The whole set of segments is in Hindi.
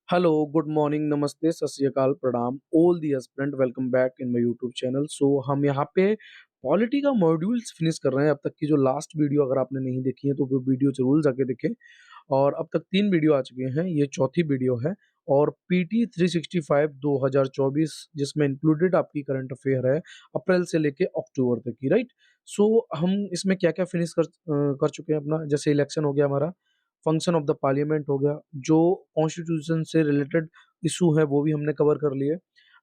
हेलो, गुड मॉर्निंग, नमस्ते, सत श्री अकाल, प्रणाम, all the aspirant, welcome back in my YouTube channel. So हम यहाँ पे पॉलिटी का मॉड्यूल्स फिनिश कर रहे हैं। अब तक की जो लास्ट वीडियो अगर आपने नहीं देखी है तो वो वीडियो जरूर जाके देखें। और अब तक 3 वीडियो आ चुके हैं, ये चौथी वीडियो है। और पीटी 365 2024 जिसमें इंक्लूडेड आपकी करंट अफेयर है अप्रैल से लेके अक्टूबर तक की, राइट। सो हम इसमें क्या क्या फिनिश कर चुके हैं अपना, जैसे इलेक्शन हो गया हमारा, फंक्शन ऑफ द पार्लियामेंट हो गया, जो कॉन्स्टिट्यूशन से रिलेटेड इशू है वो भी हमने कवर कर लिए।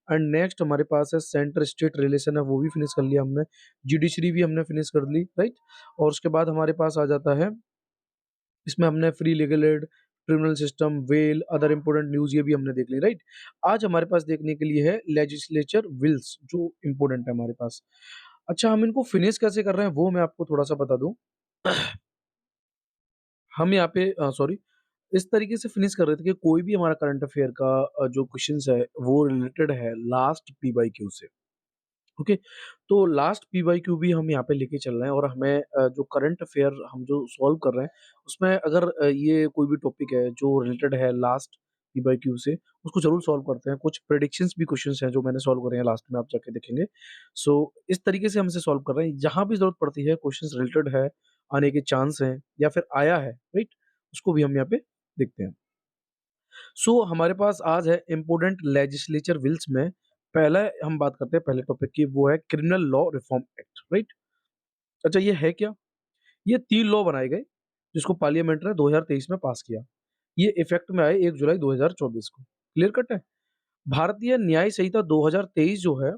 एंड नेक्स्ट हमारे पास है सेंटर स्टेट रिलेशन है, वो भी फिनिश कर लिया हमने। जुडिशरी भी हमने फिनिश कर ली, राइट। और उसके बाद हमारे पास आ जाता है, इसमें हमने free legal aid, criminal system, well, other important news, ये भी हमने देख ली, राइट। आज हमारे पास देखने के लिए है लेजिस्लेचर विल्स, जो इंपॉर्टेंट है हमारे पास। अच्छा, हम इनको फिनिश कैसे कर रहे हैं वो मैं आपको थोड़ा सा बता दूं। हम यहाँ पे सॉरी, इस तरीके से फिनिश कर रहे थे कि कोई भी हमारा करंट अफेयर का जो क्वेश्चंस है वो रिलेटेड है लास्ट पी बाई क्यू से। ओके, तो लास्ट पी बाई क्यू भी हम यहाँ पे लेके चल रहे हैं। और हमें जो करंट अफेयर हम जो सॉल्व कर रहे हैं उसमें अगर ये कोई भी टॉपिक है जो रिलेटेड है लास्ट पी बाई क्यू से, उसको जरूर सॉल्व करते हैं। कुछ प्रेडिक्शंस भी क्वेश्चंस हैं जो मैंने सॉल्व करे हैं, लास्ट में आप जाके देखेंगे। सो इस तरीके से हम इसे सॉल्व कर रहे हैं। जहां भी जरूरत पड़ती है, क्वेश्चंस रिलेटेड है, आने के चांस हैं या फिर आया है, राइट, उसको भी हम यहाँ पे देखते हैं। सो हमारे पास आज है इम्पोर्टेंट लेजिस्लेचर बिल्स में। पहला हम बात करते हैं पहले टॉपिक की, वो है criminal law reform act, right. अच्छा, ये है क्या? ये 3 लॉ बनाए गए जिसको पार्लियामेंट ने 2023 में पास किया। ये इफेक्ट में आए 1 जुलाई 2024 को। क्लियर कट है। भारतीय न्याय संहिता 2023 जो है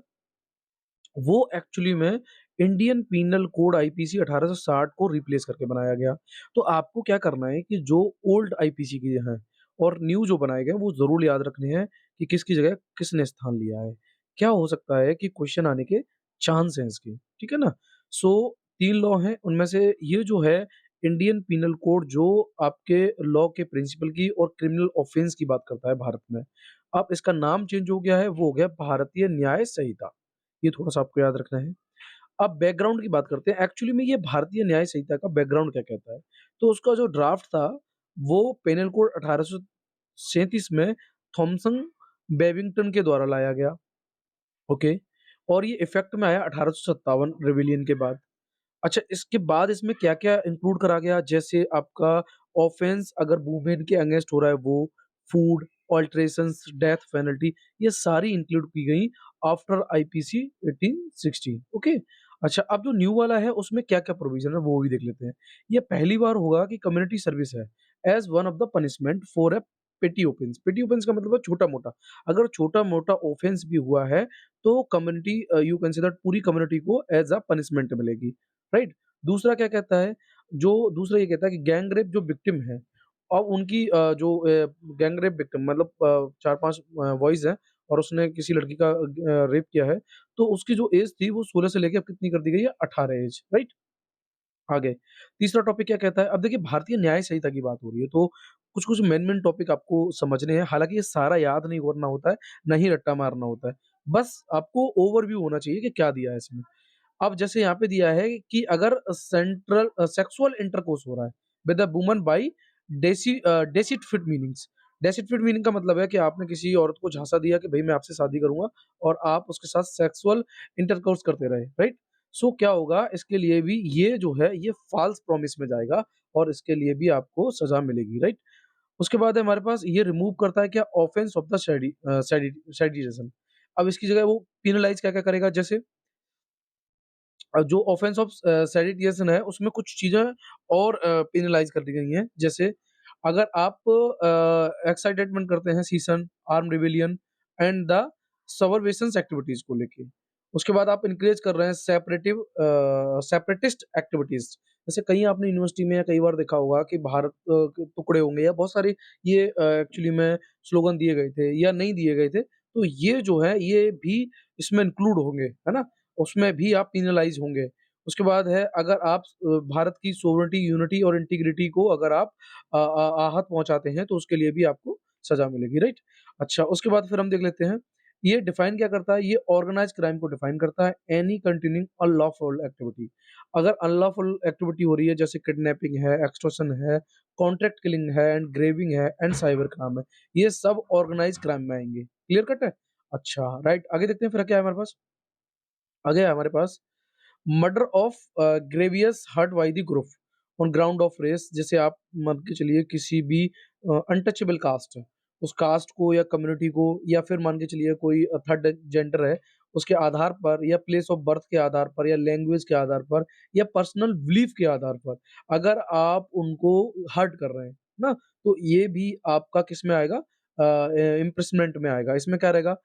वो एक्चुअली में इंडियन पीनल कोड आईपीसी 1860 को रिप्लेस करके बनाया गया। तो आपको क्या करना है कि जो ओल्ड आईपीसी की हैं और न्यू जो बनाए गए वो जरूर याद रखने हैं कि किसकी जगह किसने स्थान लिया है। क्या हो सकता है कि क्वेश्चन आने के चांस हैं इसके, ठीक है ना। सो 3 लॉ हैं, उनमें से ये जो है इंडियन पीनल कोड, जो आपके लॉ के प्रिंसिपल की और क्रिमिनल ऑफेंस की बात करता है भारत में। अब इसका नाम चेंज हो गया है, वो हो गया भारतीय न्याय संहिता। ये थोड़ा-सा आपको याद रखना है। अब बैकग्राउंड की बात करते हैं। एक्चुअली में ये भारतीय न्याय संहिता का बैकग्राउंड क्या कहता है? तो उसका जो ड्राफ्ट था, वो पेनल कोड 1837 में थॉमसन बेबिंगटन के द्वारा लाया गया। ओके। और ये इफ़ेक्ट में आया 1857 रिविलियन के बाद। अच्छा, इसके बाद इसमें क्या-क्या इंक्लूड करा गया? जैसे आपका ऑफेंस अगर वुमेन के अगेंस्ट हो रहा है वो, फूड, अल्टरेशंस, डेथ पेनल्टी, ये सारी इंक्लूड की गई आफ्टर आईपीसी 1860। ओके। अच्छा, अब जो न्यू वाला है उसमें क्या-क्या प्रोविज़न है वो भी देख लेते हैं। ये पहली बार होगा कि कम्युनिटी सर्विस है as one of the punishment for a पेटी ऑफेंस। पेटी ऑफेंस का मतलब है छोटा-मोटा। अगर छोटा-मोटा ऑफेंस भी हुआ है तो कम्युनिटी यू कंसीडर पूरी कम्युनिटी को एज़ अ पनिशमेंट मिलेगी। राइट। दूसरा क्या कहता है, जो दूसरा ये कहता है कि गैंग रेप जो विक्टिम है, अब उनकी जो गैंग रेप विक्टिम मतलब 4-5 बॉयज़ हैं और उसने किसी लड़की का रेप किया है, तो उसकी जो एज थी वो 16 से लेके अब कितनी कर दी गई है, 18 एज, राइट। आगे तीसरा टॉपिक क्या कहता है, अब देखिए भारतीय न्याय संहिता की बात हो रही है तो कुछ-कुछ मेन-मेन टॉपिक आपको समझने हैं। हालाँकि ये सारा याद नहीं करना होता है, ना ही रट्टा मारना होता है। बस आपको ओवरव्यू होना चाहिए कि क्या दिया है इसमें। अब जैसे यहाँ पे दिया है कि अगर सेक्सुअल इंटरकोर्स हो रहा है with a woman by deceit fit meanings. Deceit fit meaning का मतलब है कि आपने किसी औरत को झांसा दिया कि भाई मैं आपसे शादी करूंगा और आप उसके साथ सेक्सुअल इंटरकोर्स करते रहे, राइट। सो क्या होगा, इसके लिए भी ये जो है ये फॉल्स प्रॉमिस में जाएगा और इसके लिए भी आपको सजा मिलेगी, राइट। उसके बाद है हमारे पास, ये रिमूव करता है क्या, ऑफेंस ऑफ द सेडिशन। अब इसकी जगह वो पेनलाइज क्या क्या करेगा, जैसे जो ऑफेंस ऑफ सेडिटिएशन है उसमें कुछ चीज़ें और पेनलाइज़ कर दी गई हैं। जैसे अगर आप एक्साइटेडमेंट करते हैं secession, armed rebellion and the subversions activities को लेके। उसके बाद आप एनकरेज कर रहे हैं सेपरेटिस्ट एक्टिविटीज़। जैसे कहीं आपने यूनिवर्सिटी में या कई बार देखा होगा कि भारत के टुकड़े होंगे या बहुत सारे ये एक्चुअली में स्लोगन दिए गए थे या नहीं दिए गए थे। तो ये जो है ये भी इसमें इंक्लूड होंगे, है ना? उसमें भी आप पेनलाइज़ होंगे। उसके बाद है, अगर आप भारत की सोवरेनिटी, यूनिटी और इंटीग्रिटी को अगर आप आहत पहुँचाते हैं तो उसके लिए भी आपको सज़ा मिलेगी, राइट? अच्छा, उसके बाद फिर हम देख लेते हैं ये डिफाइन क्या करता है? ये ऑर्गेनाइज्ड क्राइम को डिफाइन करता है, एनी कंटिन्यूइंग अनलॉफुल एक्टिविटी। अगर अनलॉफुल एक्टिविटी हो रही है जैसे किडनैपिंग है, एक्सटॉर्शन है, कॉन्ट्रैक्ट किलिंग है एंड ग्रेविंग है एंड साइबर क्राइम है, ये सब ऑर्गेनाइज्ड क्राइम में आएँगे। क्लियर कट है? अच्छा, राइट, आगे देखते हैं फिर क्या है हमारे पास? आगे है हमारे पास murder of grievous hurt by the group on ground of race. जैसे आप मान के चलिए किसी भी अनटचेबल कास्ट है, उस कास्ट को या कम्युनिटी को, या फिर मान के चलिए कोई थर्ड जेंडर है, उसके आधार पर या प्लेस ऑफ बर्थ के आधार पर या लैंग्वेज के आधार पर या पर्सनल बिलीफ के आधार पर अगर आप उनको हर्ट कर रहे हैं ना, तो ये भी आपका किस में आएगा? इम्प्रिसमेंट में आएगा। इसमें क्या रहेगा?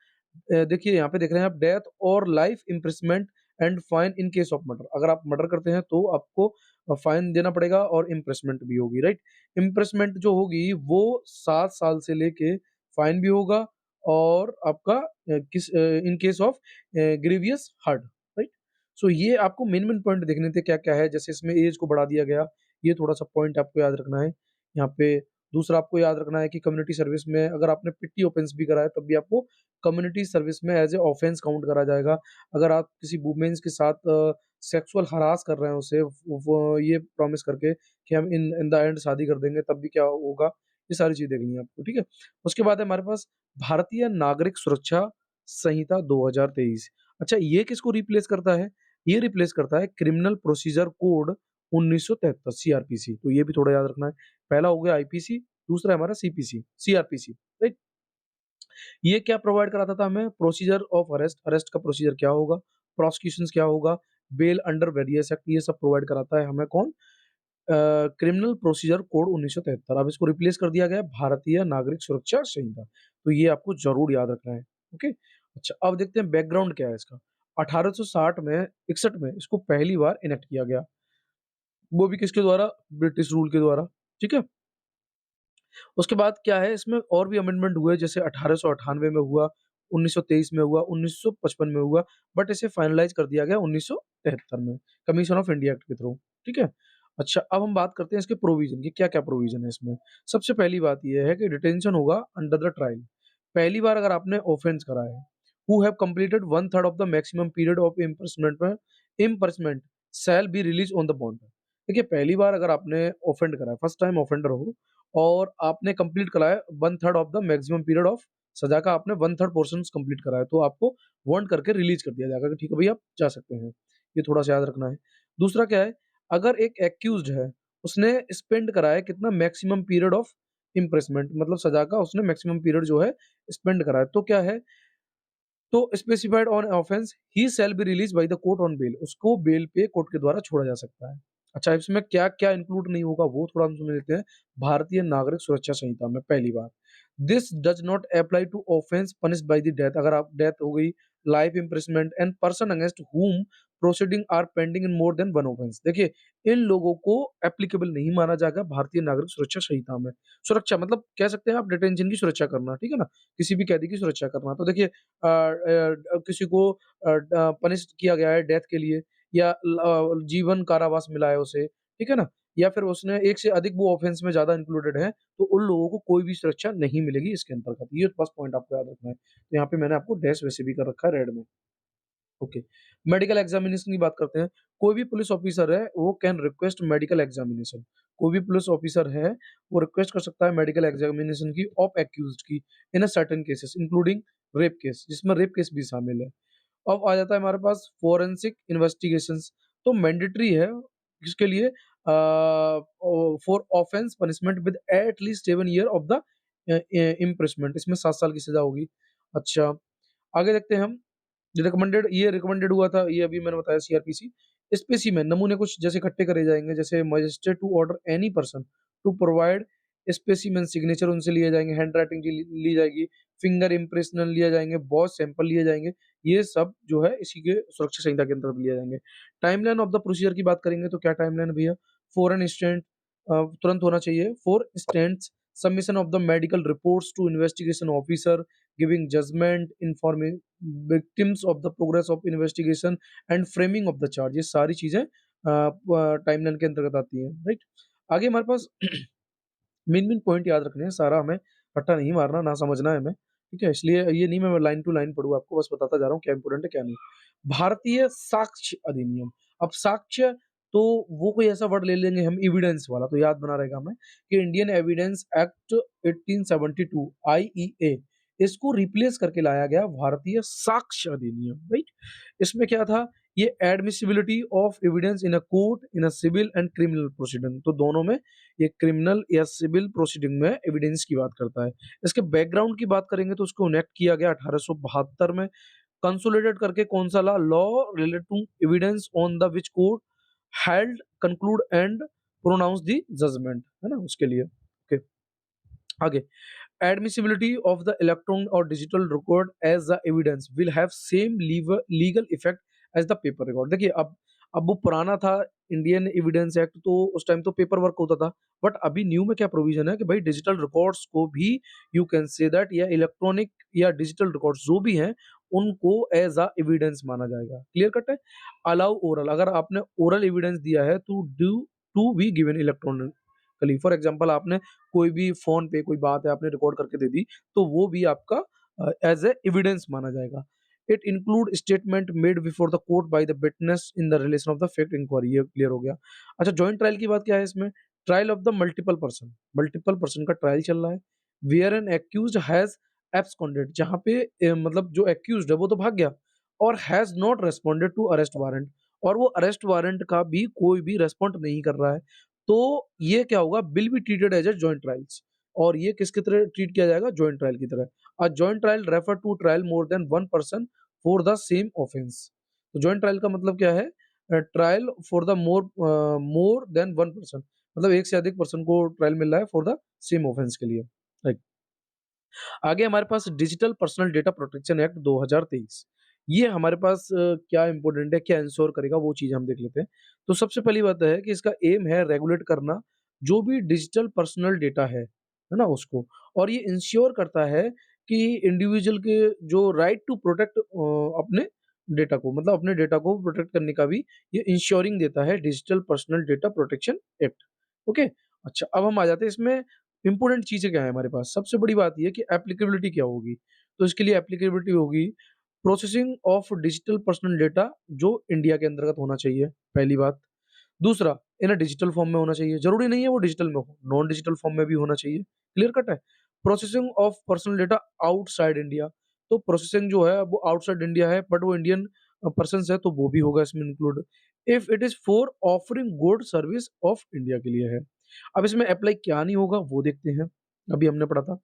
देखिए यहाँ पे देख रहे हैं आप, डेथ और life imprisonment and fine in case of murder. अगर आप मर्डर करते हैं तो आपको फाइन देना पड़ेगा और इम्प्रिसमेंट भी होगी, राइट? इम्प्रिसमेंट जो होगी वो 7 साल से लेके फाइन भी होगा और आपका in case of grievous hurt, right? So ये आपको मेन पॉइंट देखने थे क्या-क्या है। जैसे इसमें एज को बढ़ा दिया गया, ये थोड़ा-सा पॉइंट आपको याद रखना है। यहाँ पे दूसरा आपको याद रखना है कि कम्युनिटी सर्विस में अगर आपने पिट्टी ऑफेंस भी करा है तब भी आपको कम्युनिटी सर्विस में एज़ ए ऑफेंस काउंट करा जाएगा। अगर आप किसी वुमेन्स के साथ सेक्सुअल हरास कर रहे हैं उसे, वो ये प्रॉमिस करके कि हम इन इन द एंड शादी कर देंगे, तब भी क्या होगा, ये सारी चीज़ देखनी है आपको, ठीक है? उसके बाद है हमारे पास भारतीय नागरिक सुरक्षा संहिता 2023। अच्छा, ये किसको रिप्लेस करता है? ये रिप्लेस करता है क्रिमिनल प्रोसीजर कोड 1973 सीआरपीसी। तो ये भी थोड़ा याद रखना है। पहला हो गया आईपीसी, दूसरा है हमारा सीपीसी सीआरपीसी, राइट? ये क्या प्रोवाइड कराता था हमें? प्रोसीजर ऑफ अरेस्ट, अरेस्ट का प्रोसीजर क्या होगा, प्रोसिक्यूशंस क्या होगा, बेल अंडर वेरियस एक्ट, ये सब प्रोवाइड कराता है हमें कौन? Criminal procedure code 1973। अब इसको रिप्लेस कर दिया गया है भारतीय नागरिक सुरक्षा संहिता। तो ये आपको ज़रूर याद रखना है, ओके? अच्छा, अब देखते हैं बैकग्राउंड क्या है इसका। 1860 में 61 में इसको पहली बार इनेक्ट किया गया, वो भी किसके द्वारा? ब्रिटिश रूल के द्वारा, ठीक है? उसके बाद क्या है, इसमें और भी अमेंडमेंट हुए, जैसे 1898 में हुआ, 1923 में हुआ, 1955 में हुआ, बट इसे फाइनलाइज़ कर दिया गया 1973 में, कमीशन ऑफ इंडिया एक्ट के थ्रू, ठीक है? अच्छा, अब हम बात करते हैं इसके प्रोविज़न की, क्या-क्या प्रोविज़न है इसमें। सबसे पहली बात ये है कि डिटेंशन होगा अंडर द ट्रायल। पहली बार अगर आपने ऑफेंस करा है, who have completed 1/3 of the maximum period of imprisonment shell be release on the bond. देखिए, पहली बार अगर आपने ऑफेंड करा है, फर्स्ट टाइम ऑफेंडर हो और आपने कंप्लीट करा है 1/3 of the maximum period of सज़ा का, आपने 1/3 पोर्शन्स कंप्लीट करा है, तो आपको वारंट करके रिलीज़ कर दिया जाएगा कि ठीक है भई, आप जा सकते हैं। ये थोड़ा-सा याद रखना है। दूसरा क्या है, अगर एक एक्यूज़्ड है, उसने स्पेंड करा है कितना? मैक्सिमम पीरियड ऑफ इम्प्रिजनमेंट, मतलब सज़ा का उसने मैक्सिमम पीरियड जो है स्पेंड करा है, तो क्या है? तो specified on offence he shall be released by the court on bail, उसको बेल पे कोर्ट के द्वारा छोड़ा जा सकता है। अच्छा, इसमें क्या-क्या इंक्लूड नहीं होगा वो थोड़ा हम समझ लेते हैं। भारतीय नागरिक सुरक्षा संहिता में पहली बार, this does not apply to offence punished by the death. अगर आप डेथ हो गई, life imprisonment and person against whom proceeding are pending in more than one offence. देखिए, इन लोगों को एप्लीकेबल नहीं माना जाएगा भारतीय नागरिक सुरक्षा संहिता में। सुरक्षा मतलब कह सकते हैं आप डिटेंशन की सुरक्षा करना, ठीक है ना? किसी भी कैदी की सुरक्षा करना। तो देखिए, किसी को पनिश किया गया है डेथ के लिए या जीवन कारावास मिला है उसे, ठीक है ना? या फिर उसने एक से अधिक वो ऑफेंस में ज़्यादा इंक्लूडेड है, तो उन लोगों को कोई भी सुरक्षा नहीं मिलेगी इसके अंतर्गत। ये फर्स्ट पॉइंट आपको याद रखना है। तो यहाँ पे मैंने आपको डैश वैसे भी कर रखा है रेड में। ओके। मेडिकल एग्ज़ामिनेशन की बात करते हैं। कोई भी पुलिस ऑफ़िसर है, वो कैन रिक्वेस्ट मेडिकल एग्ज़ामिनेशन। कोई भी पुलिस ऑफ़िसर है, वो रिक्वेस्ट कर सकता है मेडिकल एग्ज़ामिनेशन की ऑफ एक्यूज़्ड की in a certain cases including rape case, जिसमें रेप केस भी शामिल है। अब आ जाता है हमारे पास फोरेंसिक इन्वेस्टिगेशंस, तो मैंडेटरी है किसके लिए? For offence punishment with at least 7 year of the imprisonment, इसमें 7 साल की सज़ा होगी। अच्छा, आगे देखते हैं हम। ये रिकमेंडेड हुआ था, ये अभी मैंने बताया सीआरपीसी। स्पेसिमेन नमूने कुछ जैसे इकट्ठे करे जाएँगे, जैसे magistrate to order any person to provide specimen signature उनसे लिए जाएँगे, हैंडराइटिंग की ली जाएगी, फिंगर इम्प्रेशन लिए जाएँगे, बॉस सैंपल लिए जाएँगे। ये सब जो है इसी के सुरक्षा संहिता के अंतर्गत लिए जाएँगे। टाइमलाइन ऑफ द प्रोसीजर की बात करेंगे तो क्या टाइमलाइन है भैया? फॉर एन इंस्टेंट तुरंत होना चाहिए। For instance submission of the medical reports to investigation officer, giving judgement, informing victims of the progress of investigation and framing of the charge, ये सारी चीज़ें टाइमलाइन के अंतर्गत आती हैं, राइट? आगे हमारे पास मेन पॉइंट याद रखने हैं, सारा हमें रट्टा नहीं मारना, ना समझना है हमें। ठीक है? इसलिए ये नहीं मैं लाइन टू लाइन पढ़ूँ आपको, बस बताता जा रहा हूँ क्या इम्पोर्टेंट है, क्या नहीं। भारतीय साक्ष्य अधिनियम, अब साक्ष्य तो वो कोई ऐसा वर्ड ले लेंगे हम एविडेंस वाला, तो याद बना रहेगा हमें कि इंडियन एविडेंस एक्ट 1872 आईईए, इसको रिप्लेस करके लाया गया भारतीय साक्ष्य अधिनियम, राइट? इसमें क्या था, ये admissibility of evidence in a court in a civil and criminal proceeding, तो दोनों में ये क्रिमिनल या सिविल प्रोसीडिंग में एविडेंस की बात करता है। इसके बैकग्राउंड की बात करेंगे तो उसको इनेक्ट किया गया 1872 में, कंसोलिडेट करके कौन सा law related to evidence on the which court held conclude and pronounce the judgement, है ना, उसके लिए। ओके, आगे, admissibility of the electron or digital record as the evidence will have same legal effect as the paper record। देखिए अब वो पुराना था इंडियन एविडेंस एक्ट, तो उस टाइम तो पेपर वर्क होता था, बट अभी न्यू में क्या प्रोविजन है कि भाई डिजिटल रिकॉर्ड्स को भी यू कैन से दैट, या इलेक्ट्रॉनिक या डिजिटल रिकॉर्ड्स जो भी हैं उनको एज अ एविडेंस माना जाएगा। क्लियर कट है? अलाउ ओरल, अगर आपने ओरल एविडेंस दिया है to do to be given electronically, for example आपने कोई भी फ़ोन पे कोई बात है आपने रिकॉर्ड करके दे दी, तो वो भी आपका एज़ ए एविडेंस माना जाएगा। It include statement made before the court by the witness in the relation of the fact inquiry, ये क्लियर हो गया। अच्छा, जॉइंट ट्रायल की बात क्या है इसमें? Trial of the multiple person का ट्रायल चल रहा है, where an accused has absconded, जहाँ पे मतलब जो एक्यूज्ड है वो तो भाग गया, और has not responded to arrest warrant, और वो अरेस्ट वारंट का भी कोई भी रिस्पॉन्ड नहीं कर रहा है, तो ये क्या होगा, will be treated as a joint trials, और ये किसकी तरह ट्रीट किया जाएगा, जॉइंट ट्रायल की तरह। A joint trial refer to trial more than one person for the same offence, तो जॉइंट ट्रायल का मतलब क्या है, trial for the more than one person, मतलब एक से अधिक पर्सन को ट्रायल मिल रहा है फॉर द सेम ऑफेंस के लिए, राइट। आगे हमारे पास digital personal data protection act 2023, ये हमारे पास क्या इंपॉर्टेंट है, क्या इंश्योर करेगा, वो चीज़ हम देख लेते हैं। तो सबसे पहली बात है कि इसका एम है रेगुलेट करना जो भी डिजिटल पर्सनल डेटा है ना, उसको, और ये इंश्योर करता है कि इंडिविजुअल के जो राइट टू प्रोटेक्ट अपने डेटा को, मतलब अपने डेटा को प्रोटेक्ट करने का भी ये इंश्योरिंग देता है digital personal data protection act. Okay, अच्छा, अब हम आ जाते हैं इसमें इम्पोर्टेंट चीज़ें क्या है हमारे पास। सबसे बड़ी बात ये है कि एप्लीकेबिलिटी क्या होगी, तो इसके लिए एप्लीकेबिलिटी होगी processing of digital personal data जो इंडिया के अंतर्गत होना चाहिए, पहली बात। दूसरा, इन अ डिजिटल फॉर्म में होना चाहिए, ज़रूरी नहीं है वो डिजिटल में हो, नॉन डिजिटल फॉर्म में भी होना चाहिए, क्लियर कट है। Processing of personal data outside India, तो प्रोसेसिंग जो है वो आउटसाइड इंडिया है, बट वो इंडियन पर्सन्स है, तो वो भी होगा इसमें include, if it is for offering good service of India के लिए है। अब इसमें अप्लाई क्या नहीं होगा वो देखते हैं, अभी हमने पढ़ा था।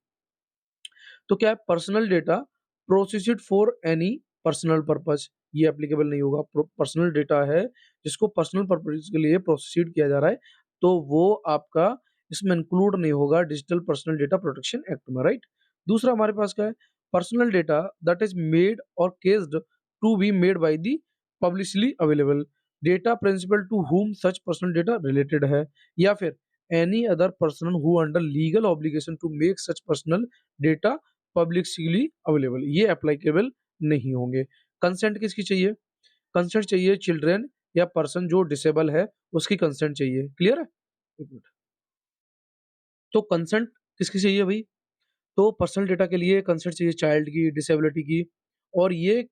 तो क्या है, personal data processed for any personal purpose, ये एप्लीकेबल नहीं होगा। पर्सनल डेटा है जिसको पर्सनल पर्पस के लिए प्रोसेस्ड किया जा रहा है, तो वो आपका इसमें इंक्लूड नहीं होगा digital personal data protection act में, राइट। दूसरा हमारे पास क्या है, personal data that is made और caused to be made by the publicly available data principal to whom such personal data related है, या फिर any other person who under legal obligation to make such personal data publicly available, ये एप्लीकेबल नहीं होंगे। कंसेंट किसकी चाहिए, कंसेंट चाहिए चिल्ड्रन या पर्सन जो डिसेबल है उसकी कंसेंट चाहिए, क्लियर है। एक मिनट। तो कंसेंट किसकी चाहिए भाई, तो पर्सनल डेटा के लिए कंसेंट चाहिए चाइल्ड की, डिसेबिलिटी की, और ये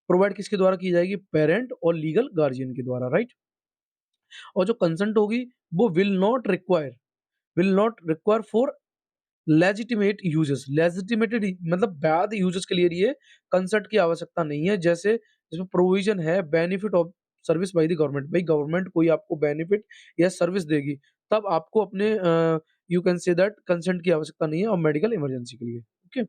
प्रोवाइड किसके द्वारा की जाएगी, पेरेंट और लीगल गार्जियन के द्वारा, राइट। और जो कंसेंट होगी वो will not require for legitimate users, legitimated मतलब वैध यूजर्स के लिए ये कंसेंट की आवश्यकता नहीं है। जैसे इसमें प्रोविजन है benefit of service by the government, भाई गवर्नमेंट कोई आपको बेनिफिट या सर्विस देगी तब आपको अपने you can say that consent की आवश्यकता नहीं है, और मेडिकल इमरजेंसी के लिए। ओके,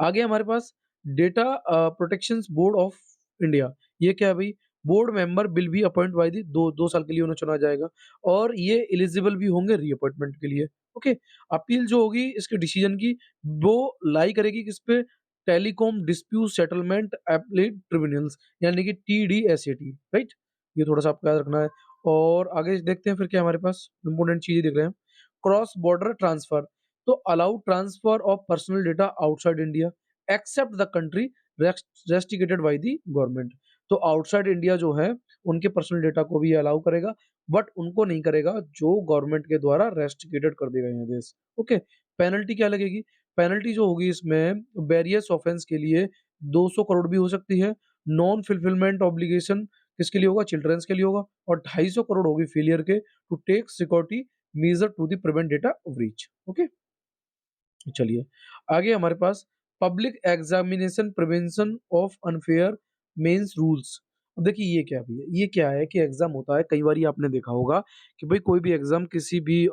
आगे हमारे पास data protection board of India, ये क्या है भाई, board member will be appoint by the, दो दो साल के लिए उन्हें चुना जाएगा, और ये एलिजिबल भी होंगे रीअपॉइंटमेंट के लिए। ओके, अपील जो होगी इसके डिसीजन की, वो लाई करेगी किस पे, telecom dispute settlement appellate tribunals, यानी कि TDSAT, राइट। ये थोड़ा सा आपको याद रखना है। और आगे देखते हैं फिर क्या हमारे पास इंपोर्टेंट चीजें देख रहे हैं। क्रॉस बॉर्डर ट्रांसफर, तो allow transfer of personal data outside India accept the country restricted by the government, तो आउटसाइड इंडिया जो है उनके पर्सनल डेटा को भी अलाउ करेगा, बट उनको नहीं करेगा जो गवर्नमेंट के द्वारा रेस्ट्रिक्टेड कर दिए गए हैं देश। ओके, पेनल्टी क्या लगेगी, पेनल्टी जो होगी इसमें वेरियस ऑफेंस के लिए 200 करोड़ भी हो सकती है। नॉन फुलफिलमेंट ऑब्लिगेशन किसके लिए होगा? चिल्ड्रंस के लिए होगा। और 250 करोड़ होगी फेलियर के to take security measure to the prevent data breach. Okay, चलिए आगे हमारे पास public examination prevention of unfair means rules. अब देखिए ये क्या भी है, ये क्या है कि एग्जाम होता है, कई बार आपने देखा होगा कि भाई कोई भी एग्जाम किसी भी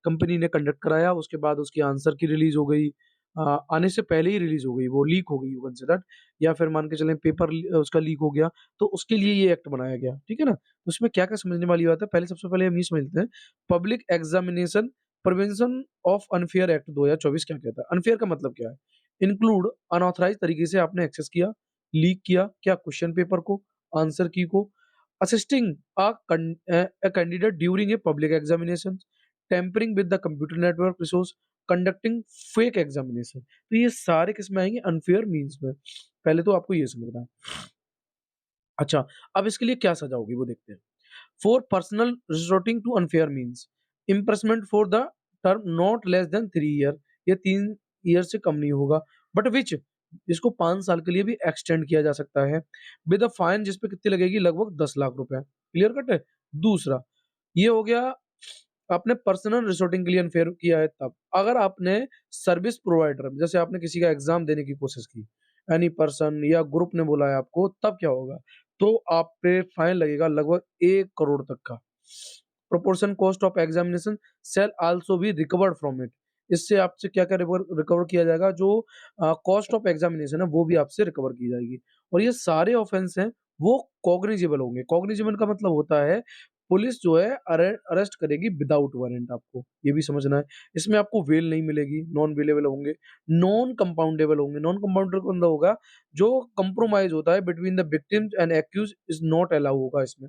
कंपनी ने कंडक्ट कराया, उसके बाद उसकी आंसर की रिलीज हो गई, आने से पहले ही रिलीज हो गई, वो लीक हो गई, यू कैन से दैट, या फिर मान के चलें पेपर उसका लीक हो गया, तो उसके लिए ये एक्ट बनाया गया, ठीक है ना। उसमें क्या क्या समझने वाली बात है, पहले सबसे पहले हम ये समझ लेते हैं public examination prevention of unfair act 2024 क्या कहता है। अनफेयर का मतलब क्या है? इंक्लूड अनऑथराइज तरीके से आपने एक्सेस किया, लीक किया क्या क्वेश्चन पेपर को, आंसर की को, assisting a candidate during a public examination, tampering with the computer network resource, conducting fake examination. तो ये सारे किस में आएंगे? अनफेयर मीन्स में। पहले तो आपको ये समझना है। अच्छा, अब इसके लिए क्या सजा होगी वो देखते हैं। For personal resorting to unfair means, imprisonment for the term not less than 3 year, ये 3 ईयर से कम नहीं होगा, बट विच इसको 5 साल के लिए भी एक्सटेंड किया जा सकता है, विद अ फाइन जिसपे कितनी लगेगी? लगभग 10 लाख रुपए। क्लियर कट है। दूसरा ये हो गया आपने पर्सनल रिसोर्टिंग के लिए अनफेयर किया है, तब अगर आपने सर्विस प्रोवाइडर जैसे आपने किसी का एग्जाम देने की कोशिश की, एनी पर्सन या ग्रुप ने बुलाया आपको, तब क्या होगा? तो आप पे फाइन लगेगा लगभग 1 करोड़ तक का। Proportion cost of examination cell also be recovered from it. इससे आपसे क्या क्या रिकवर किया जाएगा? जो कॉस्ट ऑफ एग्जामिनेशन है वो भी आपसे रिकवर की जाएगी। और ये सारे ऑफेंस हैं वो कॉग्निजेबल होंगे। कॉग्निजेबल का मतलब होता है पुलिस जो है अरेस्ट करेगी विदाउट वारंट आपको, ये भी समझना है। इसमें आपको बेल नहीं मिलेगी, नॉन बेलेबल होंगे, नॉन कंपाउंडेबल होंगे। नॉन कंपाउंडेबल का मतलब होगा जो कंप्रोमाइज होता है between the victims and accused is not allow होगा इसमें,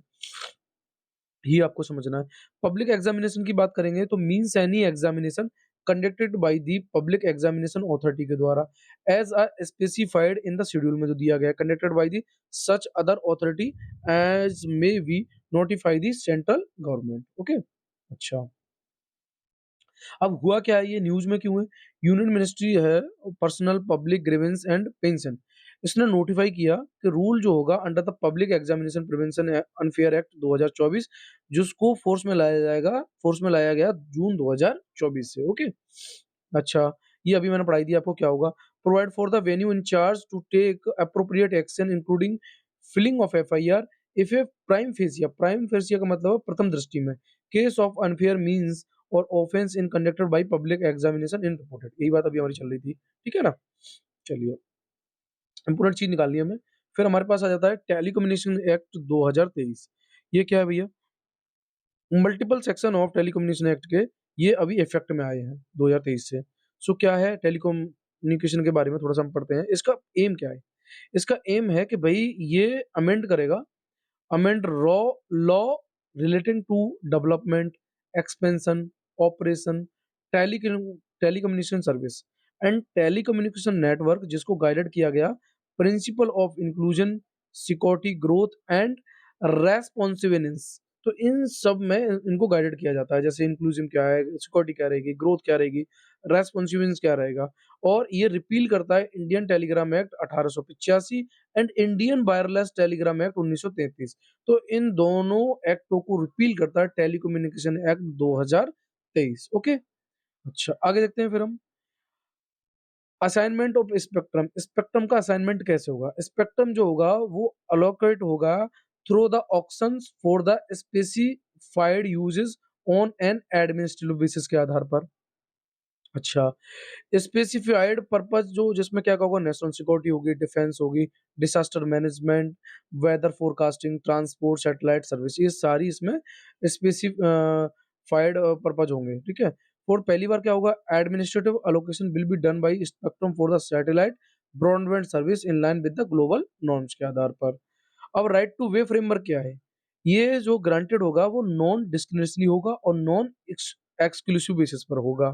ही आपको समझना है। पब्लिक एग्जामिनेशन की बात करेंगे तो means any examination conducted by the public examination authority के द्वारा as a specified in the schedule में जो दिया गया है, conducted by the such other authority as may we notify the central government. Okay, अच्छा अब हुआ क्या है, ये न्यूज़ में क्यों है? यूनियन मिनिस्ट्री है personnel public grievance and pension, इसने नोटिफाई किया कि रूल जो होगा under the public examination prevention unfair act 2024, जिसको फोर्स में लाया गया जून 2024 से। ओके, अच्छा ये अभी मैंने पढ़ाई दी आपको क्या होगा। Provide for the venue in charge to take appropriate action including filing of FIR if a prima facie का मतलब है प्रथम दृष्टि में केस ऑफ अनफेयर मींस और offence in conducted by public examination in reported, यही बात अभी हमारी चल रही थी, ठीक है ना। चलिए इंपोर्टेंट चीज निकालनी है हमें। फिर हमारे पास आ जाता है टेलीकम्युनिकेशन एक्ट 2023। ये क्या है भैया? Multiple section of telecommunication act के ये अभी इफेक्ट में आए हैं 2023 से। सो क्या है टेलीकम्युनिकेशन के बारे में थोड़ा सा हम पढ़ते हैं। इसका एम क्या है? इसका एम है कि भाई ये अमेंड करेगा, amend law relating to development, expansion, operation, telecommunication service and telecommunication network, जिसको गाइडेड किया गया principle of inclusion, security, growth and responsiveness. तो इन सब में इनको गाइडेड किया जाता है, जैसे इंक्लूजन क्या है, सिक्योरिटी क्या रहेगी, ग्रोथ क्या रहेगी, रेस्पॉन्सिवनेस क्या रहेगा। और ये रिपील करता है Indian Telegram act 1885 and Indian wireless Telegram act 1933। तो इन दोनों एक्टों को रिपील करता है टेलीकम्युनिकेशन एक्ट 2023। ओके, अच्छा आगे देखते हैं फिर हम। असाइनमेंट ऑफ स्पेक्ट्रम, स्पेक्ट्रम का असाइनमेंट कैसे होगा? स्पेक्ट्रम जो होगा वो अलोकेट होगा through the auctions for the specified uses on an administrative basis के आधार पर। अच्छा, स्पेसिफाइड पर्पस जो जिसमें क्या क्या होगा? नेशनल सिक्योरिटी होगी, डिफेंस होगी, disaster management, weather forecasting, transport, satellite service, ये सारी इसमें स्पेसिफाइड पर्पस होंगे, ठीक है। और पहली बार क्या होगा? Administrative allocation will be done by spectrum for the satellite broadband service in line with the global norms के आधार पर। अब राइट टू वे फ्रेमवर्क क्या है? ये जो ग्रांटेड होगा वो नॉन डिस्क्रिमिनेटरी होगा और नॉन एक्सक्लूसिव बेसिस पर होगा।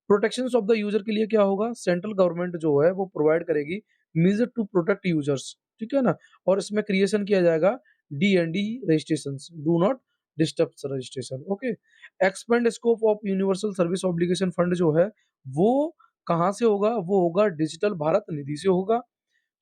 प्रोटेक्शंस ऑफ द यूजर के लिए क्या होगा? सेंट्रल गवर्नमेंट जो है वो प्रोवाइड करेगी मीजर टू प्रोटेक्ट यूजर्स, ठीक है ना। और इसमें क्रिएशन किया जाएगा D registration, do not disturb registration. Okay, expand scope of universal service obligation fund जो है वो कहाँ से होगा? वो होगा डिजिटल भारत निधि से होगा,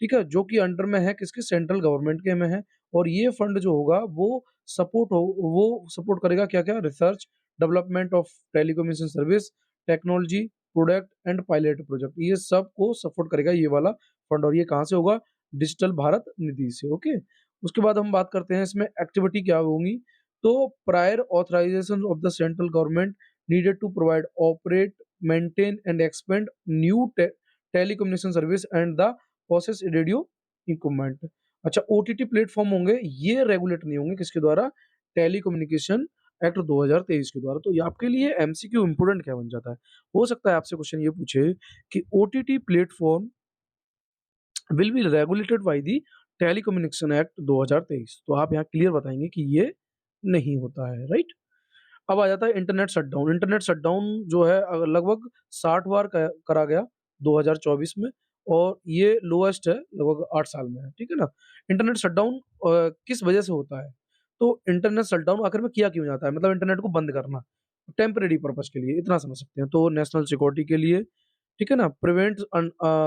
ठीक है? जो कि अंडर में है किसके? सेंट्रल गवर्नमेंट के में है और ये फंड जो होगा वो सपोर्ट करेगा क्या-क्या? Research, development of telecommunication service, technology, product and pilot project ये सब को सपोर्ट करेगा ये वाला फंड और ये कहाँ से होगा? डिजिटल भारत निधि से, ओके? उसके बाद हम बात करते हैं इसमें एक्टिविटी क्या होंगी? तो prior authorisation of the central government needed to provide, operate, maintain and expand new telecommunication service and the process radio equipment. अच्छा ओटीटी प्लेटफ़ॉर्म होंगे, ये रेगुलेट नहीं होंगे किसके द्वारा? टेलीकम्युनिकेशन एक्ट 2023 के द्वारा। तो ये आपके लिए एमसीक्यू इम्पोर्टेंट क्या बन जाता है? हो सकता है आपसे क्वेश्चन ये पूछे कि OTT platform will be regulated by the telecommunication act 2023 तो आप यहाँ क्लियर बताएँगे कि ये नहीं होता है, राइट? अब आ जाता है इंटरनेट शटडाउन। इंटरनेट शटडाउन जो है लगभग 60 बार करा गया 2024 में और ये लोएस्ट है लगभग 8 साल में है, ठीक है ना? इंटरनेट शटडाउन किस वजह से होता है? तो इंटरनेट शटडाउन आखिर में किया क्यों जाता है? मतलब इंटरनेट को बंद करना, टेम्परेरी पर्पज़ के लिए, इतना समझ सकते हैं। तो नेशनल सिक्योरिटी के लिए, ठीक है ना?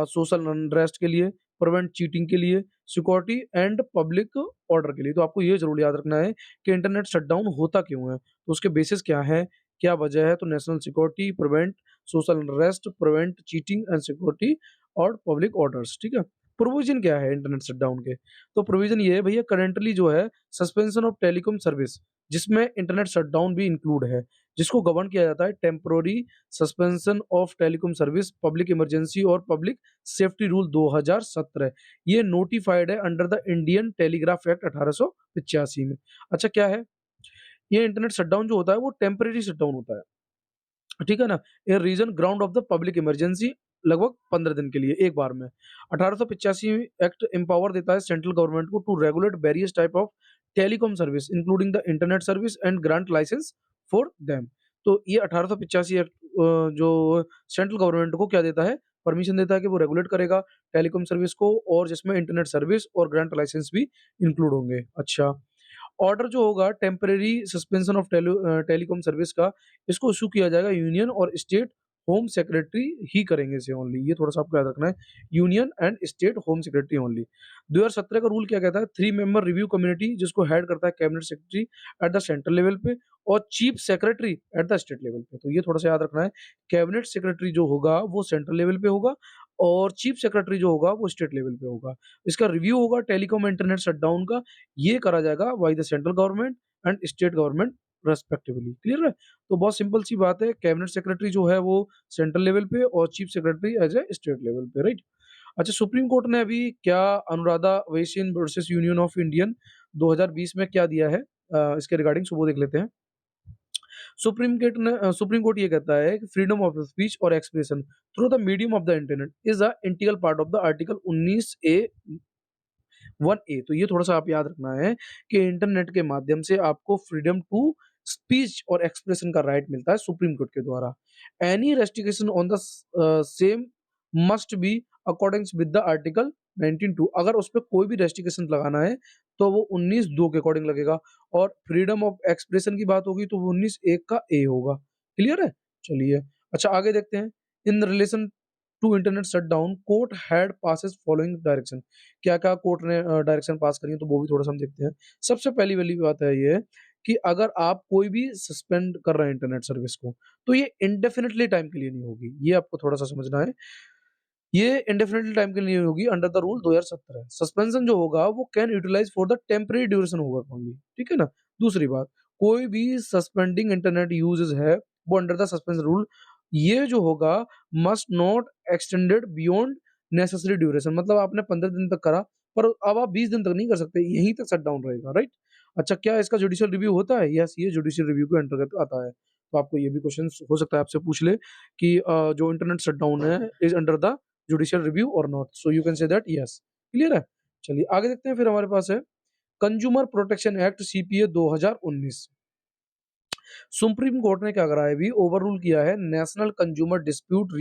सोशल अनरेस्ट के लिए, प्रिवेंट चीटिंग के लिए, सिक्योरिटी एंड पब्लिक ऑर्डर के लिए। तो आपको ये ज़रूर याद रखना है कि इंटरनेट शटडाउन होता क्यों है? तो उसके बेसिस क्या है, क्या वजह है? तो national security, prevent social unrest, prevent cheating and security और पब्लिक ऑर्डर्स, ठीक है? प्रोविज़न क्या है इंटरनेट शटडाउन के? तो प्रोविज़न ये है भैया करंटली जो है सस्पेंशन ऑफ टेलीकॉम सर्विस जिसमें इंटरनेट शटडाउन भी इंक्लूड है, जिसको गवर्न किया जाता है temporary suspension of telecom service, public emergency और पब्लिक सेफ्टी रूल 2017 ये नोटिफाइड है under the Indian telegraph act 1885 में। अच्छा क्या है? ये इंटरनेट शटडाउन जो होता है वो टेम्परेरी शटडाउन होता है, ठीक है ना? A reason ground of the public emergency लगभग 15 दिन के लिए एक बार में। 1885 एक्ट एम्पावर देता है सेंट्रल गवर्नमेंट को to regulate various type of telecom service including the internet service and grant licence for them. तो ये 1885 एक्ट जो सेंट्रल गवर्नमेंट को क्या देता है? परमिशन देता है कि वो रेगुलेट करेगा टेलीकॉम सर्विस को और जिसमें इंटरनेट सर्विस और ग्रांट लाइसेंस भी इंक्लूड होंगे। अच्छा। ऑर्डर जो होगा temporary suspension of telecom service का, इसको इश्यू किया जाएगा यूनियन और स्टेट होम सेक्रेटरी ही करेंगे इसे ओनली, ये थोड़ा-सा आपको याद रखना है, union and state home secretary only. 2017 का रूल क्या कहता है? 3 मेंबर रिव्यू कम्युनिटी जिसको हेड करता है cabinet secretary at the central level पे और chief secretary at the state level पे। तो ये थोड़ा-सा याद रखना है, कैबिनेट सेक्रेटरी जो होगा वो सेंट्रल लेवल पे होगा और चीफ सेक्रेटरी जो होगा वो स्टेट लेवल पे होगा। इसका रिव्यू होगा टेलीकॉम इंटरनेट शटडाउन का ये करा जाएगा bye the central government and state government respectively, clear है? तो बहुत सिंपल सी बात है, कैबिनेट सेक्रेटरी जो है वो सेंट्रल लेवल पे और chief secretary as a state level पे, राइट? अच्छा सुप्रीम कोर्ट ने अभी क्या Anuradha Bhasin versus union of Indian 2020 में क्या दिया है इसके रिगार्डिंग सो वो देख लेते हैं। सुप्रीम कोर्ट ये कहता है कि फ्रीडम ऑफ स्पीच और expression through the medium of the internet is a integral part of the article 19A 1A तो ये थोड़ा-सा आप याद रखना है कि इंटरनेट के माध्यम से आपको फ्रीडम टू स्पीच और एक्सप्रेशन का राइट मिलता है सुप्रीम कोर्ट के द्वारा। Any restriction on the same must be according with the article 19(2) अगर उस पे कोई भी रेस्ट्रिक्शन लगाना है, तो वो 19(2) के अकॉर्डिंग लगेगा और फ्रीडम ऑफ एक्सप्रेशन की बात होगी तो वो 19(1) का ए होगा। क्लियर है? चलिए, अच्छा आगे देखते हैं। In relation to internet shutdown court had passes following direction क्या-क्या कोर्ट ने डायरेक्शन पास करी है तो वो भी थोड़ा-सा हम देखते हैं। सबसे पहली वाली बात है ये कि अगर आप कोई भी सस्पेंड कर रहे हैं इंटरनेट सर्विस को, तो ये इंडेफिनिटली टाइम के लिए नहीं होगी। ये आपको थोड़ा-सा समझना है। ये इंडेफिनिटली टाइम के लिए नहीं होगी अंडर द रूल 2017 सस्पेंशन जो होगा वो can utilize for the temporary duration होगा ओनली, ठीक है ना? दूसरी बात, कोई भी सस्पेंडिंग इंटरनेट यूजेस है, वो अंडर द सस्पेंशन रूल ये जो होगा must not extended beyond necessary duration मतलब आपने 15 दिन तक करा, पर अब आप 20 दिन तक नहीं कर सकते, यहीं तक शट डाउन रहेगा, राइट? अच्छा क्या इसका जुडिशियल रिव्यू होता है? यस, ये जुडिशियल रिव्यू के अंतर्गत आता है। तो आपको ये भी क्वेश्चन हो सकता है आपसे पूछ ले कि जो इंटरनेट शटडाउन है is under the judicial review और not? So you can say that yes. Clear है? चलिए आगे देखते हैं फिर हमारे पास है consumer protection act CPA 2019 supreme court ने क्या करा है अभी ओवररूल किया है national consumer dispute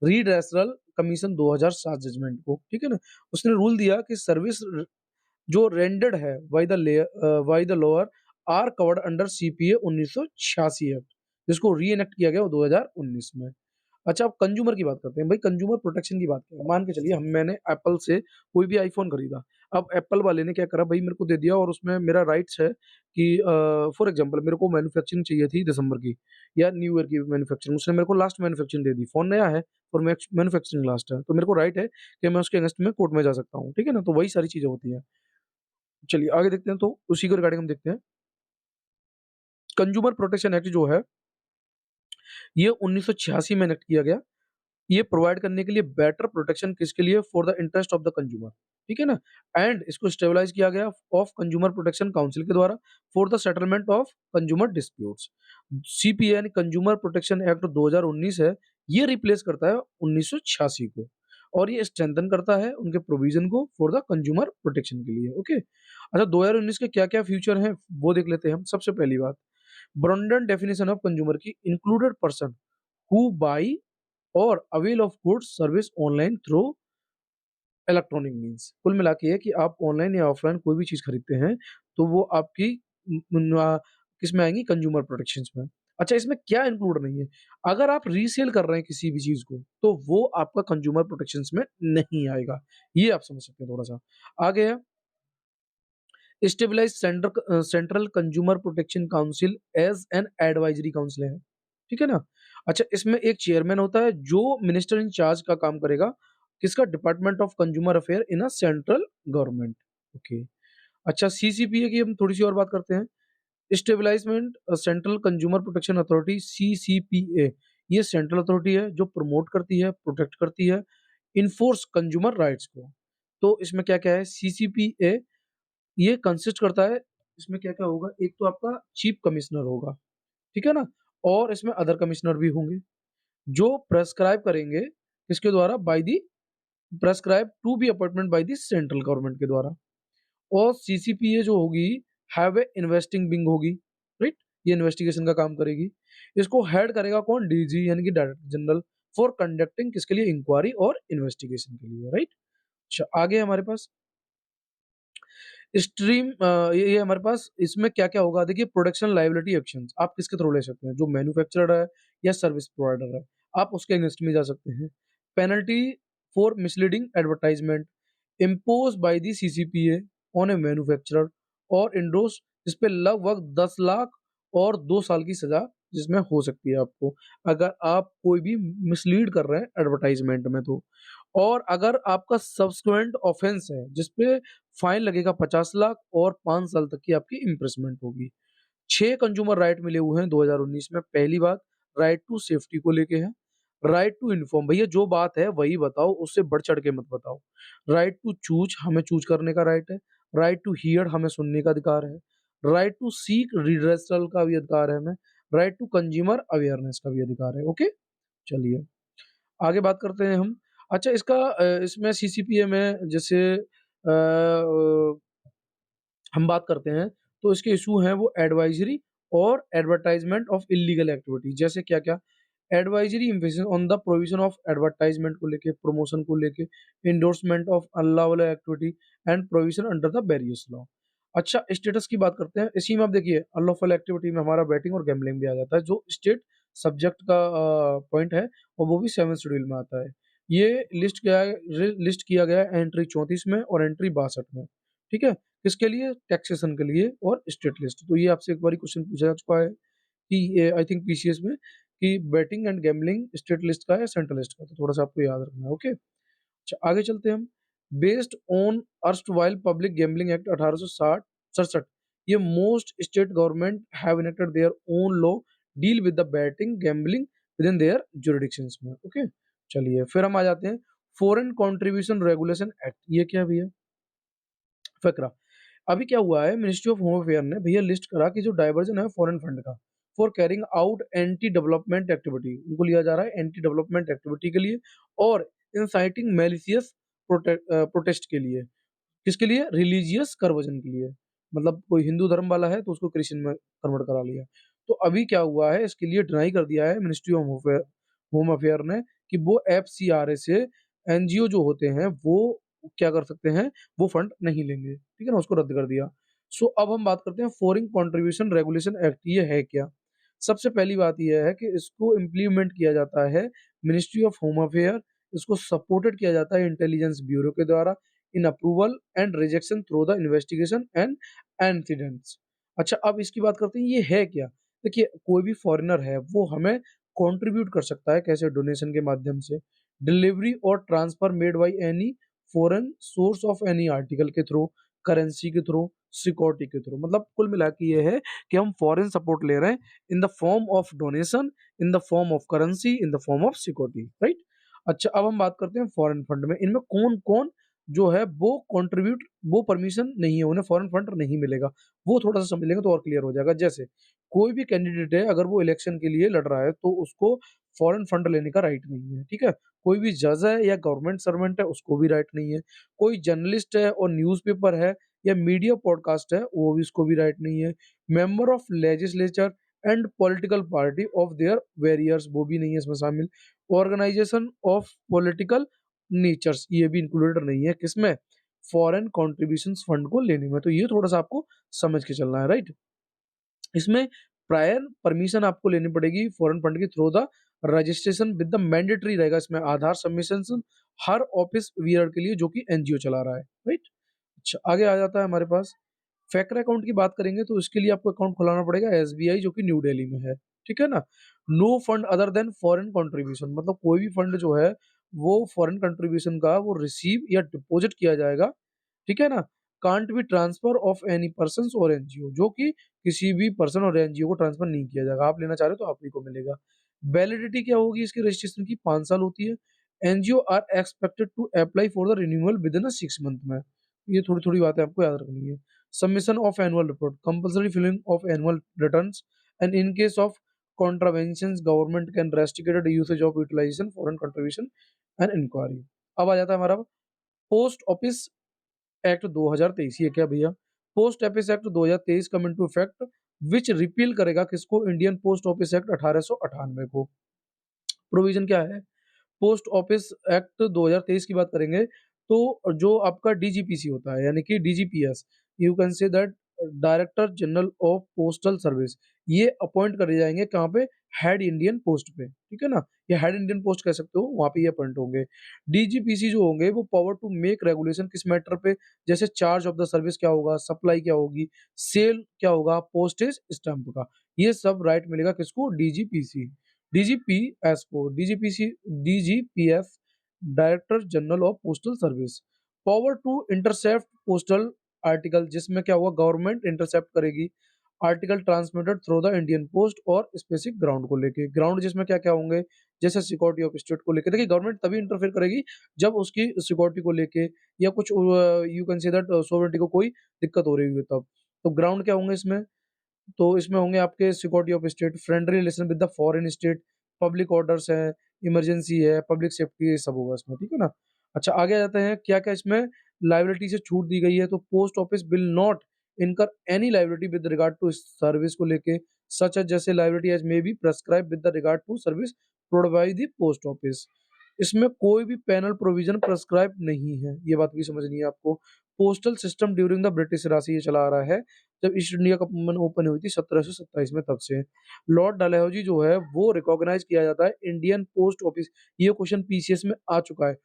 redressal commission 2007 judgment को, ठीक है ना? उसने रूल दिया कि सर्विस जो रेंडर्ड है by the lower are covered under CPA 1986 act जिसको रीएनेक्ट किया गया वो 2019 में। अच्छा, अब कंज्यूमर की बात करते हैं। भाई कंज्यूमर प्रोटेक्शन की बात करें, मान के चलिए हम मैंने एप्पल से कोई भी आईफ़ोन खरीदा। अब एप्पल वाले ने क्या करा भई मेरे को दे दिया और उसमें मेरा राइट्स है कि फॉर एग्ज़ाम्पल मेरे को मैन्युफैक्चरिंग चाहिए थी दिसंबर की या न्यू ईयर की मैन्युफैक्चरिंग, उसने मेरे को लास्ट मैन्युफैक्चरिंग दे दी। फ़ोन नया है और मैन्युफैक्चरिंग लास्ट है, तो मेरे को राइट है कि मैं उसके अगेंस्ट में कोर्ट में जा सकता हूँ, ठीक है ना? तो वही सारी चीज़ें होती हैं। चलिए आगे देखते हैं, तो उसी के रिगार्डिंग हम देखते हैं। कंज्यूमर प्रोटेक्शन एक्ट जो है, ये 1986 में एनेक्ट किया गया। ये प्रोवाइड करने के लिए बेटर प्रोटेक्शन किसके लिए? For the interest of the consumer, ठीक है ना? एंड इसको स्टेबलाइज किया गया ऑफ कंज्यूमर प्रोटेक्शन काउंसिल के द्वारा for the settlement of consumer disputes. CPA यानी कंज्यूमर प्रोटेक्शन एक्ट 2019 है, ये रिप्लेस करता है 1986 को और ये स्ट्रेंथन करता है उनके प्रोविजन को फॉर द कंज्यूमर प्रोटेक्शन के लिए। ओके, अच्छा 2019 के क्या-क्या फीचर हैं वो देख लेते हैं हम। सबसे पहली बात, ब्रॉडन डेफिनेशन ऑफ कंज्यूमर की, इंक्लूडेड पर्सन हु बाई और avail of goods service online through electronic means. कुल मिला के ये कि आप ऑनलाइन या ऑफलाइन कोई भी चीज़ खरीदते हैं, तो वो आपकी किसमें आएँगी? कंज्यूमर प्रोटेक्शंस में। अच्छा, इसमें क्या इंक्लूड नहीं है? अगर आप रीसेल कर रहे हैं किसी भी चीज़ को, तो वो आपका कंज्यूमर प्रोटेक्शंस में नहीं आएगा। ये आप समझ सकते हैं थोड़ा-सा। आगे है stabilize central consumer protection council as an advisory council है। ठीक है ना? अच्छा, इसमें एक चेयरमैन होता है जो मिनिस्टर इन चार्ज का काम करेगा। किसका? Department of consumer affair in a central government. Okay. अच्छा, सीसीपीए की हम थोड़ी-सी और बात करते हैं। Establishment central consumer protection authority CCPA, ये सेंट्रल अथॉरिटी है जो प्रमोट करती है, प्रोटेक्ट करती है, इन्फोर्स कंज्यूमर राइट्स को। तो इसमें क्या-क्या है? सीसीपीए ये कंसिस्ट करता है, इसमें क्या-क्या होगा? एक तो आपका चीफ कमिश्नर होगा, ठीक है ना? और इसमें अदर कमिश्नर भी होंगे, जो प्रेस्क्राइब करेंगे किसके द्वारा? By the prescribe to be appointment by the central government के द्वारा। और सीसीपीए जो होगी, हैव ए इन्वेस्टिंग विंग होगी, राइट? ये इन्वेस्टिगेशन का काम करेगी। इसको हेड करेगा कौन? डीजी यानी कि डायरेक्टर जनरल फॉर कंडक्टिंग किसके लिए? इंक्वायरी और इन्वेस्टिगेशन के लिए, राइट? अच्छा, आगे हमारे पास स्ट्रीम ये हमारे पास इसमें क्या-क्या होगा? देखिए, प्रोडक्शन लायबिलिटी एक्शंस आप किसके थ्रू ले सकते हैं? जो मैन्युफैक्चरर है या सर्विस प्रोवाइडर है, आप उसके अगेंस्ट में जा सकते हैं। Penalty for misleading advertisement imposed by the CCPA on A manufacturer और इंडोर्स, जिस पे लगभग 10 लाख और 2 साल की सज़ा जिसमें हो सकती है आपको, अगर आप कोई भी मिसलीड कर रहे हैं एडवर्टाइजमेंट में तो। और अगर आपका सब्सिक्वेंट ऑफेंस है, जिस पे फाइन लगेगा 50 लाख और 5 साल तक की आपकी इम्प्रिजमेंट होगी। 6 कंज्यूमर राइट मिले हुए हैं 2019 में। पहली बात, राइट टू सेफ्टी को लेके है। राइट टू इन्फॉर्म, भैया जो बात है वही बताओ, उससे बढ़-चढ़ के मत बताओ। राइट टू चूज़, हमें चूज़ करने का राइट है। राइट टू हियर, हमें सुनने का अधिकार है। राइट टू सीक रिड्रेसल का भी अधिकार है हमें। राइट टू कंज्यूमर अवेयरनेस का भी अधिकार है। ओके? चलिए, आगे बात करते हैं हम। अच्छा, इसमें सीसीपीए में जैसे हम बात करते हैं, तो इसके इश्यू हैं वो एडवाइजरी और एडवर्टाइजमेंट ऑफ इल्लीगल एक्टिविटी। जैसे क्या-क्या? Advisory enforcement on the provision of advertisement को लेके, प्रमोशन को लेके, endorsement of unlawful activity and provision under the various law. अच्छा, स्टेटस की बात करते हैं। इसी में आप देखिए अनलॉफुल एक्टिविटी में हमारा बेटिंग और गैम्बलिंग भी आ जाता है, जो स्टेट सब्जेक्ट का पॉइंट है और वो भी 7th शेड्यूल में आता है। ये लिस्ट किया गया है एंट्री 34 में और एंट्री 62 में, ठीक है? किसके लिए? टैक्सेशन के लिए और स्टेट लिस्ट। तो ये आपसे एक बारी क्वेश्चन पूछा जा चुका है कि ये आई थिंक पीसीएस में कि betting and gambling state list का है या सेंट्रल लिस्ट का, तो थोड़ा-सा आपको याद रखना है, ओके? अच्छा, आगे चलते हैं हम। Based on erstwhile public gambling act 1860 67, ये most state government have enacted their own law deal with the betting gambling within their jurisdictions में, ओके? चलिए, फिर हम आ जाते हैं फॉरेन कंट्रीब्यूशन रेगुलेशन एक्ट। ये क्या है भैया? फकरा। अभी क्या हुआ है, मिनिस्ट्री ऑफ होम अफेयर ने भैया लिस्ट करा कि जो डाइवर्जन है फॉरेन फंड का for carrying out anti development activity, उनको लिया जा रहा है एंटी डेवलपमेंट एक्टिविटी के लिए और इंसाइटिंग मैलिशियस प्रोटेस्ट के लिए। किसके लिए? रिलीजियस कन्वर्जन के लिए। मतलब कोई हिंदू धर्म वाला है तो उसको क्रिश्चियन में कन्वर्ट करा लिया। तो अभी क्या हुआ है, इसके लिए डिनाई कर दिया है मिनिस्ट्री ऑफ होम अफेयर ने कि वो एफसीआरए से एनजीओ जो होते हैं वो क्या कर सकते हैं, वो फंड नहीं लेंगे, ठीक है ना? उसको रद्द कर दिया। सो अब हम बात करते हैं फॉरेन कंट्रीब्यूशन रेगुलेशन एक्ट, ये है क्या? सबसे पहली बात ये है कि इसको इम्प्लीमेंट किया जाता है मिनिस्ट्री ऑफ होम अफेयर, इसको सपोर्टेड किया जाता है इंटेलिजेंस ब्यूरो के द्वारा in approval and rejection through the investigation and incidents. अच्छा, अब इसकी बात करते हैं, ये है क्या? देखिए, कोई भी फॉरेनर है वो हमें कंट्रीब्यूट कर सकता है, कैसे? डोनेशन के माध्यम से, डिलीवरी और transfer made by any foreign source of any article के थ्रू, करेंसी के थ्रू, सिक्योरिटी के थ्रू। मतलब कुल मिला के ये है कि हम फॉरेन सपोर्ट ले रहे हैं in the form of donation, in the form of currency, in the form of security, right? अच्छा, अब हम बात करते हैं फॉरेन फंड में, इनमें कौन कौन जो है वो कंट्रीब्यूट, वो परमिशन नहीं है, उन्हें फॉरेन फंड नहीं मिलेगा। वो थोड़ा सा समझ लेंगे तो और क्लियर हो जाएगा। जैसे कोई भी कैंडिडेट है, अगर वो इलेक्शन के लिए लड़ रहा है तो उसको फॉरेन फंड लेने का राइट नहीं है, ठीक है? कोई भी जज है या गवर्नमेंट सर्वेंट है, उसको भी राइट नहीं है। कोई जर्नलिस्ट है और न्यूज़पेपर है या मीडिया पॉडकास्ट है, वो भी, उसको भी राइट नहीं है। Member of legislature and political party of their warriors, वो भी नहीं है इसमें शामिल। ऑर्गेनाइजेशन ऑफ पॉलिटिकल नेचर्स, ये भी इंक्लूडेड नहीं है किसमें? फॉरेन कॉन्ट्रीब्यूशंस फंड को लेने में। तो ये थोड़ा सा आपको समझ के चलना है, राइट? इसमें प्रायर परमिशन आपको लेनी पड़ेगी फॉरेन फंड के through the registration with the mandatory रहेगा इसमें आधार सबमिशन हर ऑफिस वियर के लिए जो कि एनजीओ चला रहा है, राइट? अच्छा, आगे आ जाता है हमारे पास फैक्टर अकाउंट की बात करेंगे तो इसके लिए आपको अकाउंट खुलाना पड़ेगा एसबीआई, जो कि न्यू दिल्ली में है, ठीक है ना? No fund other than foreign contribution, मतलब कोई भी फंड जो है वो फॉरेन कंट्रीब्यूशन का वो रिसीव या डिपॉजिट किया जाएगा, ठीक है ना? Can't be transfer of any person और एनजीओ, जो कि किसी भी पर्सन और एनजीओ को ट्रांसफर नहीं किया जाएगा। आप लेना चाह रहे हो तो आप ही को मिलेगा। वैलिडिटी क्या होगी इसकी रजिस्ट्रेशन की? 5 साल होती है। NGO are expected to apply for the renewal within 6 month में। ये थोड़ी-थोड़ी बातें आपको याद रखनी है। Submission of annual report, compulsory filling of annual returns and in case of contraventions government can restricted the usage of utilization foreign contribution and inquiry। अब आ जाता है हमारा पोस्ट ऑफिस एक्ट 2023। ये क्या भैया? Post office act 2023 come into effect which repeal करेगा किसको? इंडियन पोस्ट ऑफिस एक्ट 1898 को। प्रोविजन क्या है? पोस्ट ऑफिस एक्ट 2023 की बात करेंगे तो जो आपका डीजीपीसी होता है, यानी कि DGPS, you can say that director general of postal service, ये अपॉइंट करे जाएंगे कहाँ पे? हेड इंडियन पोस्ट पे, ठीक है ना? या हेड इंडियन पोस्ट कह सकते हो, वहां पे ये अपॉइंट होंगे। डीजीपीसी जो होंगे वो पावर टू मेक रेगुलेशन किस मैटर पे? जैसे चार्ज ऑफ द सर्विस क्या होगा, सप्लाई क्या होगी, सेल क्या होगा, पोस्टेज स्टैंप का, ये सब राइट मिलेगा किसको? डीजीपीसी। डीजीपीएस को DGPF director general of postal service. Power to intercept postal article, जिसमें क्या हुआ? गवर्नमेंट इंटरसेप्ट करेगी article transmitted through the Indian post और स्पेसिफिक ग्राउंड को लेके। ग्राउंड जिसमें क्या क्या होंगे? जैसे सिक्योरिटी ऑफ स्टेट को लेके, देखिए गवर्नमेंट तभी इंटरफेयर करेगी जब उसकी सिक्योरिटी को लेके या कुछ you can say that sovereignty को कोई दिक्कत हो रही है तब। तो ग्राउंड क्या होंगे इसमें? तो इसमें होंगे आपके security of state, friendly relation with the foreign state, public orders है, इमरजेंसी है, पब्लिक सेफ्टी, ये सब होगा इसमें, ठीक है ना? अच्छा, आगे आ जाते हैं, क्या-क्या इसमें लायबिलिटी से छूट दी गई है। तो post office will not incur any liability with regard to service को लेके, सच एज जैसे liability as may be prescribe with the regard to service provide by the post office. इसमें कोई भी पैनल प्रोविजन प्रेस्क्राइब नहीं है, ये बात भी समझनी है आपको। Postal system during the British Raj से ये चला आ रहा है, जब ईस्ट इंडिया कंपनी ओपन हुई थी 1727 में, तब से। लॉर्ड डलहौजी जो है वो रिकॉग्नाइज किया जाता है इंडियन पोस्ट ऑफिस। ये क्वेश्चन पीसीएस में आ चुका है।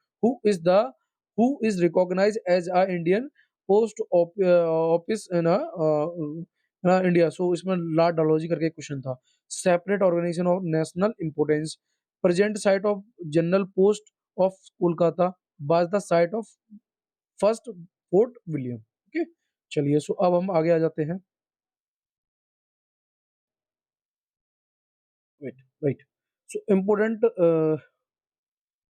Who is recognise as a Indian post office in India? So इसमें लॉर्ड डलहौजी करके क्वेश्चन था। Separate organisation of national importance, present site of general post of Kolkata was the site of first Fort William. Okay, चलिए, सो अब हम आगे आ जाते हैं। Wait, right. So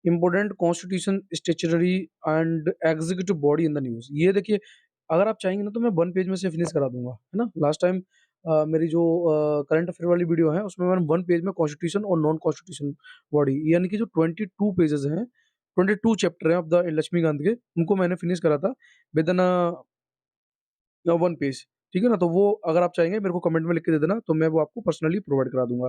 important constitution statutory and executive body in the news. ये देखिए, अगर आप चाहेंगे ना तो मैं वन पेज में से फिनिश करा दूंगा, है ना? लास्ट टाइम मेरी जो करंट अफेयर वाली वीडियो है उसमें मैंने वन पेज में कॉन्स्टिट्यूशन और नॉन कॉन्स्टिट्यूशन बॉडी, यानी कि जो 22 पेजेस हैं, 22 चैप्टर हैं ऑफ द लक्ष्मीकांत के, उनको मैंने फिनिश करा था विद इन वन पेज, ठीक है ना? तो वो अगर आप चाहेंगे मेरे को कमेंट में लिख के दे देना, तो मैं वो आपको पर्सनली प्रोवाइड करा दूंगा,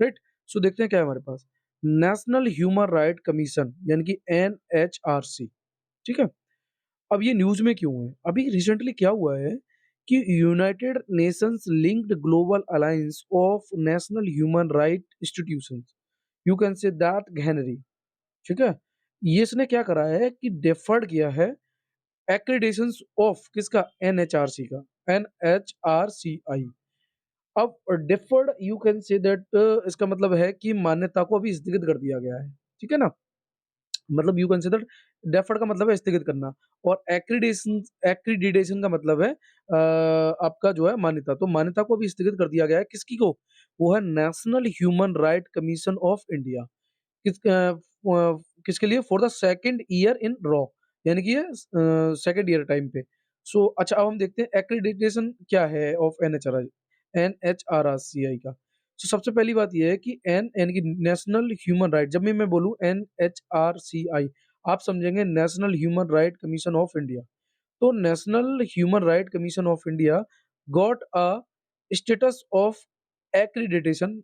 राइट? सो देखते हैं क्या है हमारे पास। नेशनल ह्यूमन राइट कमीशन, यानी कि एनएचआरसी, ठीक है? अब ये न्यूज में क्यों है? अभी रिसेंटली क्या हुआ है कि United Nations linked global alliance of national human right institutions, you can say that GANHRI, ठीक है? ये इसने क्या करा है कि डेफर्ड किया है एक्रीडेशंस ऑफ किसका? एनएचआरसी का, एनएचआरसीआई। अब deferred you can say that इसका मतलब है कि मान्यता को अभी स्थगित कर दिया गया है, ठीक है ना? मतलब यू कंसीडर डेफर्ड का मतलब है स्थगित करना और एक्रीडिटेशन का मतलब है आपका जो है मान्यता। तो मान्यता को अभी स्थगित कर दिया गया है किसकी को? वो है national human right commission of India. किसके लिए? For the second year in raw, यानी कि ये सेकंड ईयर टाइम पे। सो अच्छा अब हम देखते हैं एक्रीडिटेशन क्या है ऑफ एनएचआरसीआई का। तो सबसे पहली बात ये है कि एन यानी कि नेशनल ह्यूमन राइट, जब भी मैं बोलूँ एनएचआरसीआई, आप समझेंगे national human right commission of India. तो national human right commission of India got a status of accreditation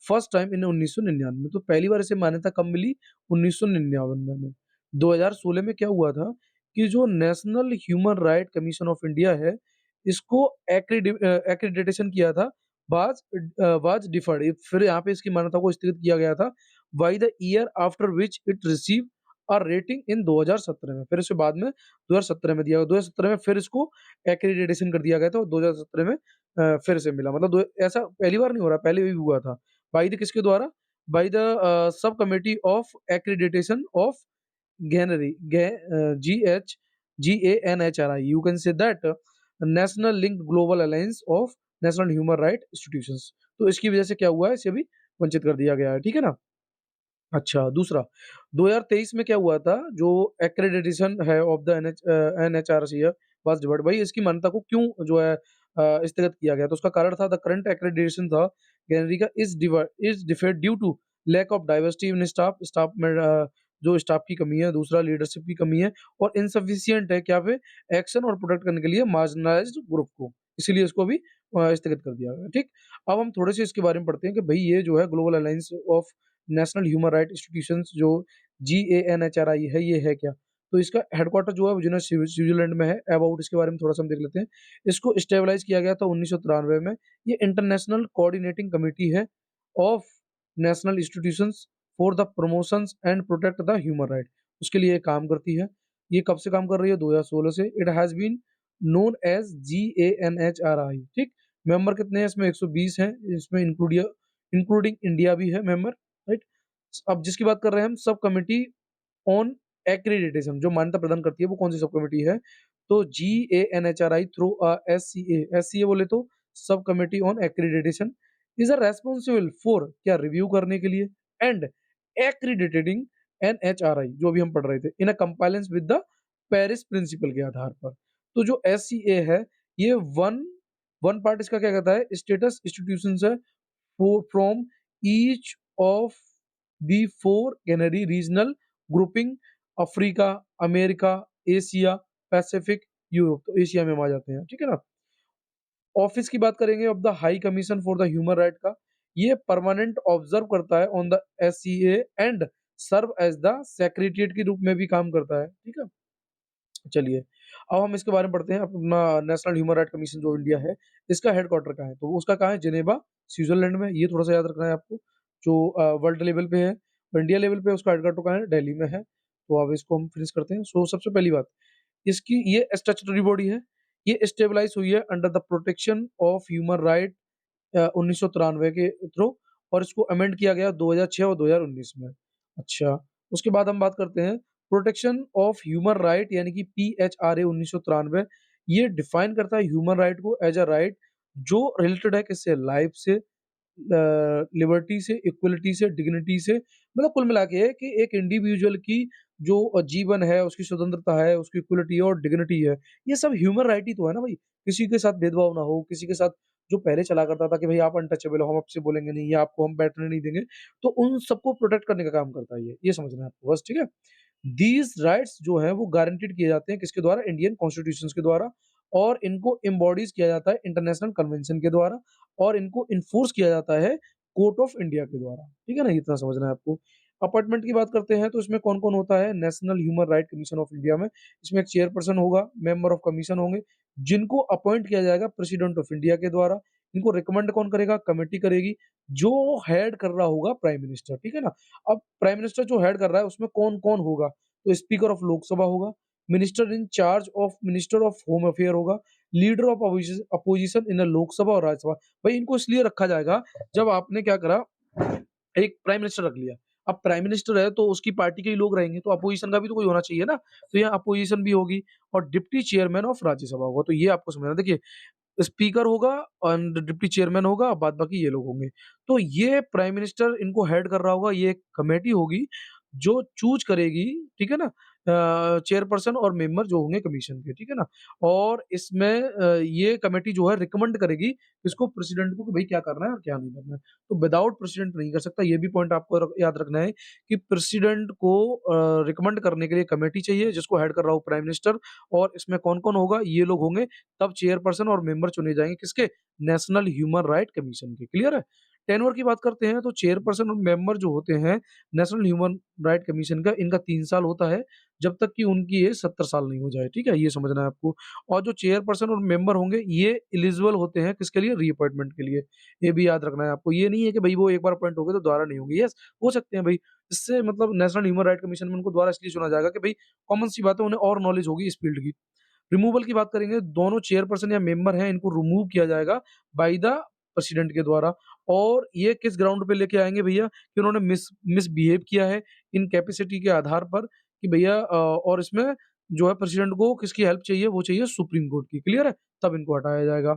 first time in 1999। तो पहली बार इसे मान्यता कब मिली? 1999 में। 2016 में क्या हुआ था कि जो national human right commission of India है, इसको एक्रीडिटेशन किया था वाज डिफर्ड, फिर यहाँ पे इसकी मान्यता को स्थगित किया गया था by the year after which it receive a rating in 2017 में। फिर इसे बाद में 2017 में दिया गया, 2017 में फिर इसको एक्रीडिटेशन कर दिया गया था और 2017 में फिर से मिला। मतलब ऐसा पहली बार नहीं हो रहा, पहले भी हुआ था। बाय द किसके द्वारा? By the sub committee of accreditation of GANHRI, GHGANHRI, you can say that national linked global alliance of national human right institutions. तो इसकी वजह से क्या हुआ है, इसे भी वंचित कर दिया गया है, ठीक है ना? अच्छा, दूसरा 2023 में क्या हुआ था, जो एक्रेडिटेशन है ऑफ द एनएचआरसी है वाज डिफर्ड। भाई इसकी मान्यता को क्यों जो है स्थगित किया गया? तो उसका कारण था द करंट एक्रेडिटेशन था गैलरी का is deferred due to lack of diversity in staff में जो स्टाफ की कमी है, दूसरा लीडरशिप की कमी है और इनसफिशिएंट है क्या पे एक्शन और प्रोटेक्ट करने के लिए मार्जिनलाइज्ड ग्रुप को, इसीलिए इसको भी स्थगित कर दिया गया। ठीक, अब हम थोड़े से इसके बारे में पढ़ते हैं कि भाई ये जो है global alliance of national human right institutions जो GANHRI है, ये है क्या? तो इसका हेडक्वार्टर जो है वो जो स्विट्जरलैंड में है। अबाउट इसके बारे में थोड़ा सा हम देख लेते हैं। इसको स्टेबलाइज किया गया था 1993 में। ये इंटरनेशनल कोऑर्डिनेटिंग कमिटी है of national institutions for the promotions and protect the human right, उसके लिए ये काम करती है। ये कब से काम कर रही है? 2016 से। It has been known as GANHRI। ठीक, मेंबर कितने हैं इसमें? 120 हैं, इसमें इंक्लूडिंग इंडिया भी है मेंबर, राइट? अब जिसकी बात कर रहे हैं हम, सब कमिटी ऑन एक्रीडिटेशन, जो मान्यता प्रदान करती है, वो कौन सी सब कमिटी है? तो GANHRI थ्रू SCA बोले तो सब committee on accreditation is a responsible for क्या? रिव्यू करने के लिए एंड एक्रीडिटेटिंग NHRI, जो भी हम पढ़ रहे थे, in a compliance with the Paris principle के आधार पर। तो जो SCA है, ये वन वन पार्ट इसका क्या कहता है? स्टेटस इंस्टीट्यूशन है from each of the four canary regional grouping, Africa, America, Asia, Pacific, Europe. तो एशिया में हम आ जाते हैं, ठीक है ना? ऑफिस की बात करेंगे of the high commission for the human right का, ये परमानेंट ऑब्जर्व करता है on the SCA and serve as the secretariat के रूप में भी काम करता है, ठीक है? चलिए, अब हम इसके बारे में पढ़ते हैं। अपना नेशनल ह्यूमन राइट कमीशन जो इंडिया है, इसका हेडक्वार्टर कहाँ है? तो उसका कहाँ है? जिनेवा, स्विट्जरलैंड में। ये थोड़ा सा याद रखना है आपको। जो वर्ल्ड लेवल पे है, इंडिया लेवल पे उसका हेडक्वार्टर कहाँ है? दिल्ली में है। तो अब इसको हम फिनिश करते हैं। सो सबसे पहली बात, इसकी ये स्टैट्यूटरी बॉडी है। ये स्टेबलाइज हुई है under the protection of human right 1993 के थ्रू, और इसको अमेंड किया गया 2006 और 2019 में। अच्छा, उसके बाद हम बात करते हैं प्रोटेक्शन ऑफ ह्यूमन राइट, यानी कि PHRA 1993। ये डिफाइन करता है ह्यूमन राइट को एज अ राइट जो रिलेटेड है किससे? लाइफ से, लिबर्टी से, इक्वलिटी से, डिग्निटी से। मतलब कुल मिला के है कि एक इंडिविजुअल की जो जीवन है, उसकी स्वतंत्रता है, उसकी इक्वलिटी और डिग्निटी है, ये सब ह्यूमन राइट ही तो है ना भाई। किसी के साथ भेदभाव ना हो, किसी के साथ जो पहले चला करता था कि भाई आप अनटचेबल हो, हम आपसे बोलेंगे नहीं या आपको हम बैठने नहीं देंगे, तो उन सबको प्रोटेक्ट करने का काम करता है ये समझना है आपको बस, ठीक है? दीज राइट्स जो है वो गारंटीड किए जाते हैं किसके द्वारा? इंडियन कॉन्स्टिट्यूशन के द्वारा, और इनको एम्बॉडीज किया जाता है इंटरनेशनल कन्वेंशन के द्वारा, और इनको इन्फोर्स किया जाता है कोर्ट ऑफ इंडिया के द्वारा, ठीक है ना? इतना समझना है आपको। अपॉइंटमेंट की बात करते हैं तो इसमें कौन-कौन होता है national human right commission of India में? इसमें एक चेयरपर्सन होगा, मेंबर ऑफ कमीशन होंगे, जिनको अपॉइंट किया जाएगा प्रेसिडेंट ऑफ इंडिया के द्वारा। इनको रिकमेंड कौन करेगा? कमिटी करेगी, जो हेड कर रहा होगा प्राइम मिनिस्टर, ठीक है ना? अब प्राइम मिनिस्टर जो हेड कर रहा है उसमें कौन-कौन होगा? तो स्पीकर ऑफ लोकसभा होगा, मिनिस्टर ऑफ होम अफेयर होगा, लीडर ऑफ अपोजिशन इन अ लोकसभा और राज्यसभा। भाई इनको इसलिए रखा जाएगा, जब आपने क्या करा, एक प्राइम मिनिस्टर रख लिया। अब प्राइम मिनिस्टर है तो उसकी पार्टी के ही लोग रहेंगे, तो अपोजिशन का भी तो कोई होना चाहिए ना। तो यहाँ अपोजिशन भी होगी और डिप्टी चेयरमैन ऑफ राज्यसभा होगा। तो ये आपको समझना है। देखिए, स्पीकर होगा एंड डिप्टी चेयरमैन होगा, बाद बाकी ये लोग होंगे। तो ये प्राइम मिनिस्टर इनको हेड कर रहा होगा, ये एक कमेटी होगी जो चूज़ करेगी, ठीक है ना? चेयरपर्सन और मेंबर जो होंगे कमीशन के, ठीक है ना? और इसमें ये कमेटी जो है रिकमेंड करेगी इसको प्रेसिडेंट को कि भई क्या करना है और क्या नहीं करना है। तो विदाउट प्रेसिडेंट नहीं कर सकता, ये भी पॉइंट आपको याद रखना है कि प्रेसिडेंट को रिकमेंड करने के लिए कमेटी चाहिए जिसको हेड कर रहा हो प्राइम मिनिस्टर, और इसमें कौन-कौन होगा? ये लोग होंगे। तब चेयरपर्सन और मेंबर चुने जाएँगे किसके? नेशनल ह्यूमन राइट कमीशन के, क्लियर है? टेन्योर की बात करते हैं तो चेयरपर्सन और मेंबर जो होते हैं नेशनल ह्यूमन राइट कमीशन का, इनका 3 साल होता है, जब तक कि उनकी एज 70 साल नहीं हो जाए, ठीक है? ये समझना है आपको। और जो चेयरपर्सन और मेंबर होंगे ये एलिजिबल होते हैं किसके लिए? रीअपॉइंटमेंट के लिए। ये भी याद रखना है आपको। ये नहीं है कि भई वो एक बार अपॉइंट हो गए तो दोबारा नहीं होंगे। येस, हो सकते हैं भई। इससे मतलब नेशनल ह्यूमन राइट कमीशन में उनको दोबारा इसलिए चुना जाएगा कि भई कॉमन सी बात है, उन्हें और नॉलेज होगी इस फील्ड की। रिमूवल की बात करेंगे, दोनों चेयरपर्सन या मेंबर हैं, इनको रिमूव किया जाएगा बाय द प्रेसिडेंट के द्वारा। और ये किस ग्राउंड पे लेके आएँगे भैया कि उन्होंने मिसबिहेव किया है इनकैपेसिटी के आधार पर, कि भैया और इसमें जो है प्रेसिडेंट को किसकी हेल्प चाहिए, वो चाहिए सुप्रीम कोर्ट की, क्लियर है? तब इनको हटाया जाएगा।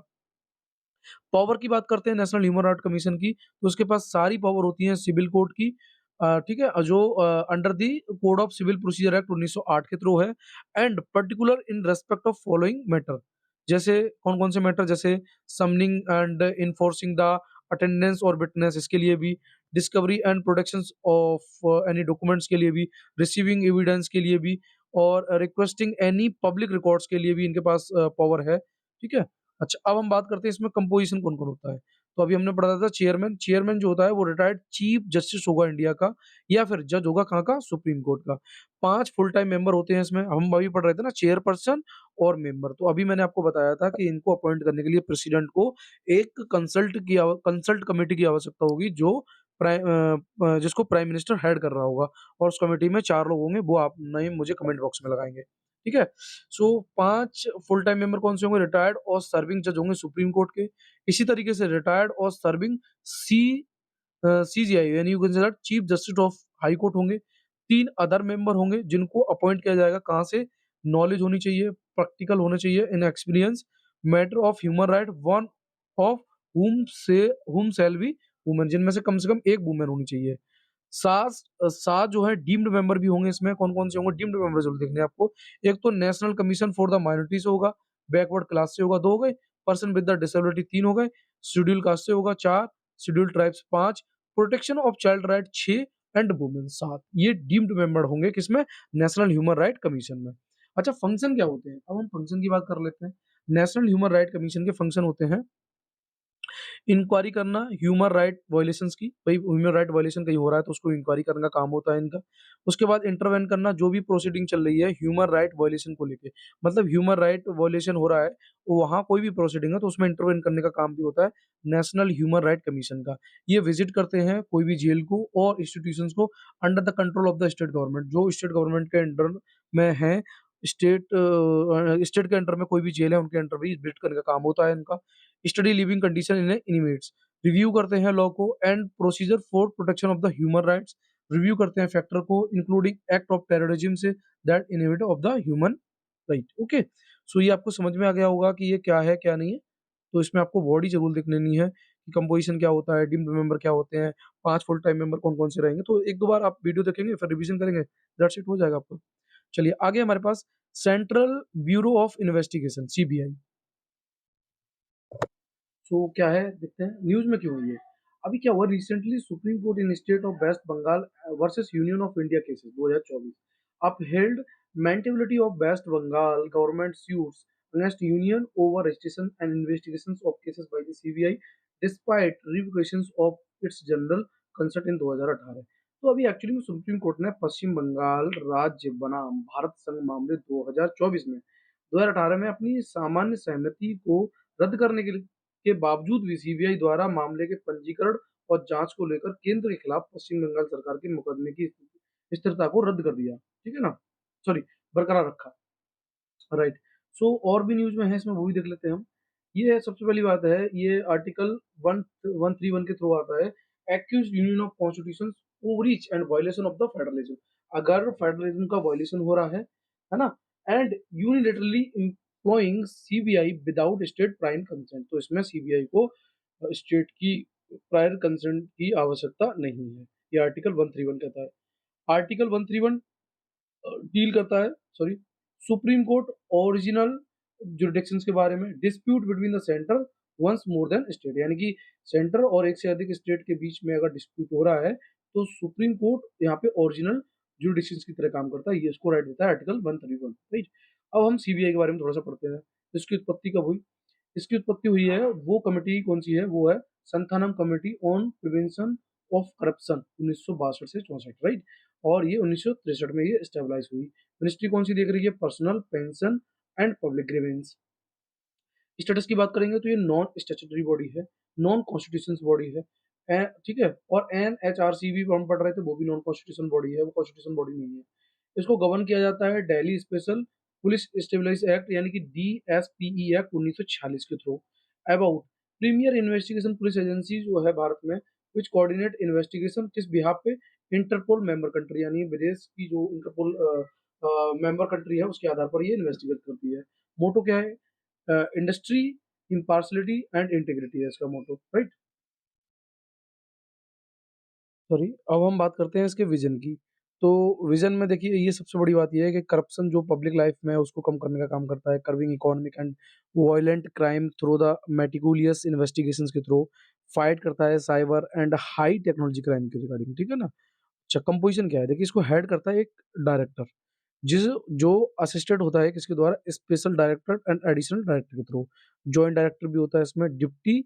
पावर की बात करते हैं नेशनल ह्यूमन राइट कमीशन की, तो उसके पास सारी पावर होती है सिविल कोर्ट की, ठीक है? जो under the code of civil procedure act 1908 के थ्रू है, and particular in respect of following matter. जैसे कौन-कौन से मैटर? जैसे summoning and enforcing the attendance और विटनेस, इसके लिए भी, discovery and protections of any documents के लिए भी, रिसीविंग एविडेंस के लिए भी, और रिक्वेस्टिंग एनी पब्लिक रिकॉर्ड्स के लिए भी इनके पास पावर है, ठीक है? अच्छा, अब हम बात करते हैं इसमें कंपोज़िशन कौन-कौन होता है। तो अभी हमने पढ़ा था चेयरमैन, चेयरमैन जो होता है वो रिटायर्ड चीफ जस्टिस होगा इंडिया का, या फिर जज होगा कहाँ का? सुप्रीम कोर्ट का। 5 फुल टाइम मेंबर होते हैं इसमें, हम अभी पढ़ रहे थे ना चेयरपर्सन और मेंबर। तो अभी मैंने आपको बताया था कि इनको अपॉइंट करने के लिए प्रेसिडेंट को एक कंसल्ट कमिटी की आवश्यकता होगी, जो जिसको प्राइम मिनिस्टर हेड कर रहा होगा, और उस कमिटी में 4 लोग होंगे, वो आप नेम मुझे कमेंट बॉक्स में लगाएँगे। ठीक है? सो 5 फुल टाइम मेंबर कौन से होंगे? रिटायर्ड और सर्विंग जज होंगे सुप्रीम कोर्ट के। इसी तरीके से रिटायर्ड और सर्विंग सी सीजीआई यानी you can say that chief justice of high court होंगे। 3 अदर मेंबर होंगे जिनको अपॉइंट किया जाएगा कहाँ से? नॉलेज होनी चाहिए, प्रैक्टिकल होना चाहिए in experience, matter of human right, one of whom shall be woman, जिनमें से कम 1 वुमन होनी चाहिए। 7 जो है डीम्ड मेंबर भी होंगे इसमें, कौन-कौन से होंगे डीम्ड मेंबर ज़रूर देखने हैं आपको। एक तो national commission for the minorities होगा, बैकवर्ड क्लास से होगा 2 हो गए, पर्सन विद द डिसेबिलिटी 3 हो गए, शेड्यूल कास्ट से होगा 4, schedule tribes 5, protection of child right 6 and women 7। ये डीम्ड मेंबर होंगे किसमें? नेशनल ह्यूमन राइट कमीशन में। अच्छा, फंक्शन क्या होते हैं? अब हम फंक्शन की बात कर लेते हैं। नेशनल ह्यूमन राइट कमीशन के फंक्शन होते हैं इंक्वायरी करना ह्यूमन राइट वायलेशंस की, भाई ह्यूमन राइट वायलेशन कहीं हो रहा है तो उसको इंक्वायरी करने का काम होता है इनका। उसके बाद इंटरवेन करना, जो भी प्रोसीडिंग चल रही है ह्यूमन राइट वायलेशन को लेके, मतलब ह्यूमन राइट वायलेशन हो रहा है, वहाँ कोई भी प्रोसीडिंग है तो उसमें इंटरवेन करने का काम भी होता है नेशनल ह्यूमन राइट कमीशन का। ये विजिट करते हैं कोई भी जेल को और इंस्टीट्यूशंस को under the control of the state government, जो स्टेट गवर्नमेंट के अंडर में है। स्टेट के अंडर में कोई भी जेल है उनके अंडर भी विजिट करने का काम होता है इनका। Study living condition in inmates, review करते हैं लॉ को and procedure for protection of the human rights, review करते हैं फैक्टर को इंक्लूडिंग एक्ट ऑफ टेररिज्म से that inhibit of the human right. Okay, so ये आपको समझ में आ गया होगा कि ये क्या है क्या नहीं है। तो इसमें आपको बॉडी जरूर देख लेनी है कि कंपोजिशन क्या होता है, डीम्ड मेंबर क्या होते हैं, 5 फुल टाइम मेंबर कौन कौन से रहेंगे। तो एक दो बार आप वीडियो देखेंगे फिर रिवीजन करेंगे, दैट्स इट, हो जाएगा आपको। चलिए आगे हमारे पास central bureau of investigation CBI. So क्या है देखते हैं न्यूज़ में क्यों हुई है। अभी क्या हुआ recently, supreme court in state of west Bengal versus union of India cases 2024 upheld maintainability of West Bengal government suits against union over registration and investigations of cases by the CBI despite revocations of its general consent in 2018। तो अभी एक्चुअली में सुप्रीम कोर्ट ने पश्चिम बंगाल राज्य बनाम भारत संघ मामले 2024 में 2018 में अपनी सामान्य सहमति को रद्द करने के लिए के बावजूद भी सीबीआई द्वारा मामले के पंजीकरण और जाँच को लेकर केंद्र के खिलाफ पश्चिम बंगाल सरकार के मुकदमे की स्थिरता को रद्द कर दिया। ठीक है ना? सॉरी, बरकरार रखा। राइट। सो और भी न्यूज़ में है इसमें वो भी देख लेते हैं हम। ये सबसे पहली बात है, ये आर्टिकल 131 के थ्रू आता है। Accused union of constitutions overreach and violation of the federalism. अगर फेडरलिज्म का वायलेशन हो रहा है ना? And unilaterally employing CBI without state prime consent, तो इसमें सीबीआई को स्टेट की प्रायर कंसेंट की आवश्यकता नहीं है। ये आर्टिकल 131 कहता है। आर्टिकल 131 डील करता है, sorry, supreme court original jurisdictions के बारे में। Dispute between the centre once more than state, यानी कि सेंटर और एक से अधिक स्टेट के बीच में अगर डिस्प्यूट हो रहा है तो सुप्रीम कोर्ट यहाँ पे ओरिजिनल जुरिडिक्शंस की तरह काम करता है। ये इसको राइट देता है आर्टिकल 131। राइट। अब हम सीबीआई के बारे में थोड़ा सा पढ़ते हैं। इसकी उत्पत्ति कब हुई? इसकी उत्पत्ति हुई है, वो कमेटी कौन सी है, वो है Santhanam committee on prevention of corruption 1962 से 64। राइट। और ये 1963 में ये स्टेबलाइज हुई। मिनिस्ट्री कौन सी देख रही है? Personal, pension and public grievance. Status की बात करेंगे तो ये नॉन स्टैट्यूटरी बॉडी है, नॉन कॉन्स्टिट्यूशन बॉडी है। ठीक है। और एनएचआरसी भी हम पढ़ रहे थे, वो भी नॉन कॉन्स्टिट्यूशन बॉडी है, वो कॉन्स्टिट्यूशन बॉडी नहीं है। इसको गवर्न किया जाता है Delhi special police stabilize act यानी कि डीएसपीई एक्ट 1946 के थ्रू। About premier investigation police agency जो है भारत में, विच कोऑर्डिनेट इन्वेस्टिगेशन किस बिहाफ पे? इंटरपोल मेंबर कंट्री, यानी विदेश की जो इंटरपोल मेंबर कंट्री है उसके आधार पर ये इन्वेस्टिगेट करती है। मोटो क्या है? इंडस्ट्री, इम्पार्शलिटी एंड इंटीग्रिटी है इसका मोटो। राइट। सॉरी, अब हम बात करते हैं इसके विजन की। तो विजन में देखिए, ये सबसे बड़ी बात ये है कि करप्शन जो पब्लिक लाइफ में है उसको कम करने का काम करता है। Curbing economic and violent crime through the meticulous investigations के थ्रू। फाइट करता है cyber and high technology crime के रिगार्डिंग। ठीक है ना? अच्छा, कंपोजिशन क्या है? देखिए, इसको हेड करता है एक डायरेक्टर, जिस जो असिस्टेड होता है किसके द्वारा? Special director and additional director के थ्रू। जॉइंट डायरेक्टर भी होता है इसमें, डिप्टी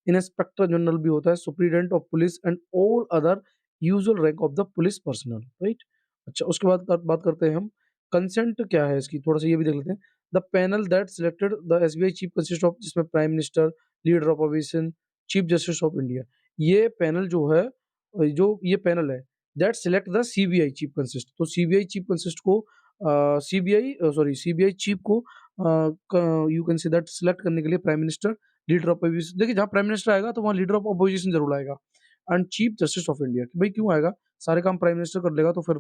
इंस्पेक्टर जनरल भी होता है, superintendent of police and all other usual rank of the police personal. Right. अच्छा, उसके बाद बात करते हैं हम कंसेंट क्या है इसकी, थोड़ा सा ये भी देख लेते हैं। The panel that selected the SBI chief consist of, जिसमें prime minister, leader of opposition, chief justice of India. ये पैनल जो है, जो ये पैनल है that select the CBI chief consist, तो सीबीआई चीफ कंसिस्ट को सीबीआई चीफ को you can say that select करने के लिए prime minister, leader of opposition, देखिए जहाँ प्राइम मिनिस्टर आएगा तो वहाँ लीडर ऑफ अपोजिशन जरूर आएगा, and chief justice of India. कि भाई क्यों आएगा? सारे काम प्राइम मिनिस्टर कर लेगा तो फिर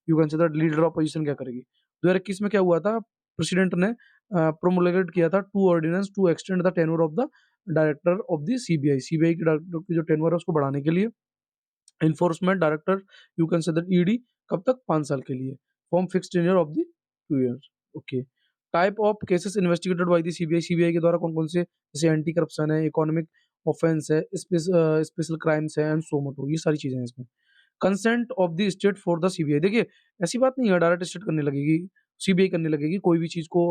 you can say that leader of opposition क्या करेगी? 2021 में क्या हुआ था? प्रेसिडेंट ने प्रोमोलगेट किया था two ordinance to extend the tenure of the director of the CBI. CBI के डायरेक्टर की जो टेन्योर है उसको बढ़ाने के लिए। Enforcement director, you can say that ED, कब तक? 5 साल के लिए। Form fixed tenure of the 2 years. Okay. Type of cases investigated by the CBI. CBI के द्वारा कौन-कौन से? जैसे एंटी करप्शन है, इकोनॉमिक ऑफेंस है, स्पेशल क्राइम्स है एंड सो मोटो, ये सारी चीज़ें हैं इसमें। Consent of the state for the CBI. देखिए, ऐसी बात नहीं है डायरेक्ट स्टेट करने लगेगी, सीबीआई करने लगेगी कोई भी चीज़ को,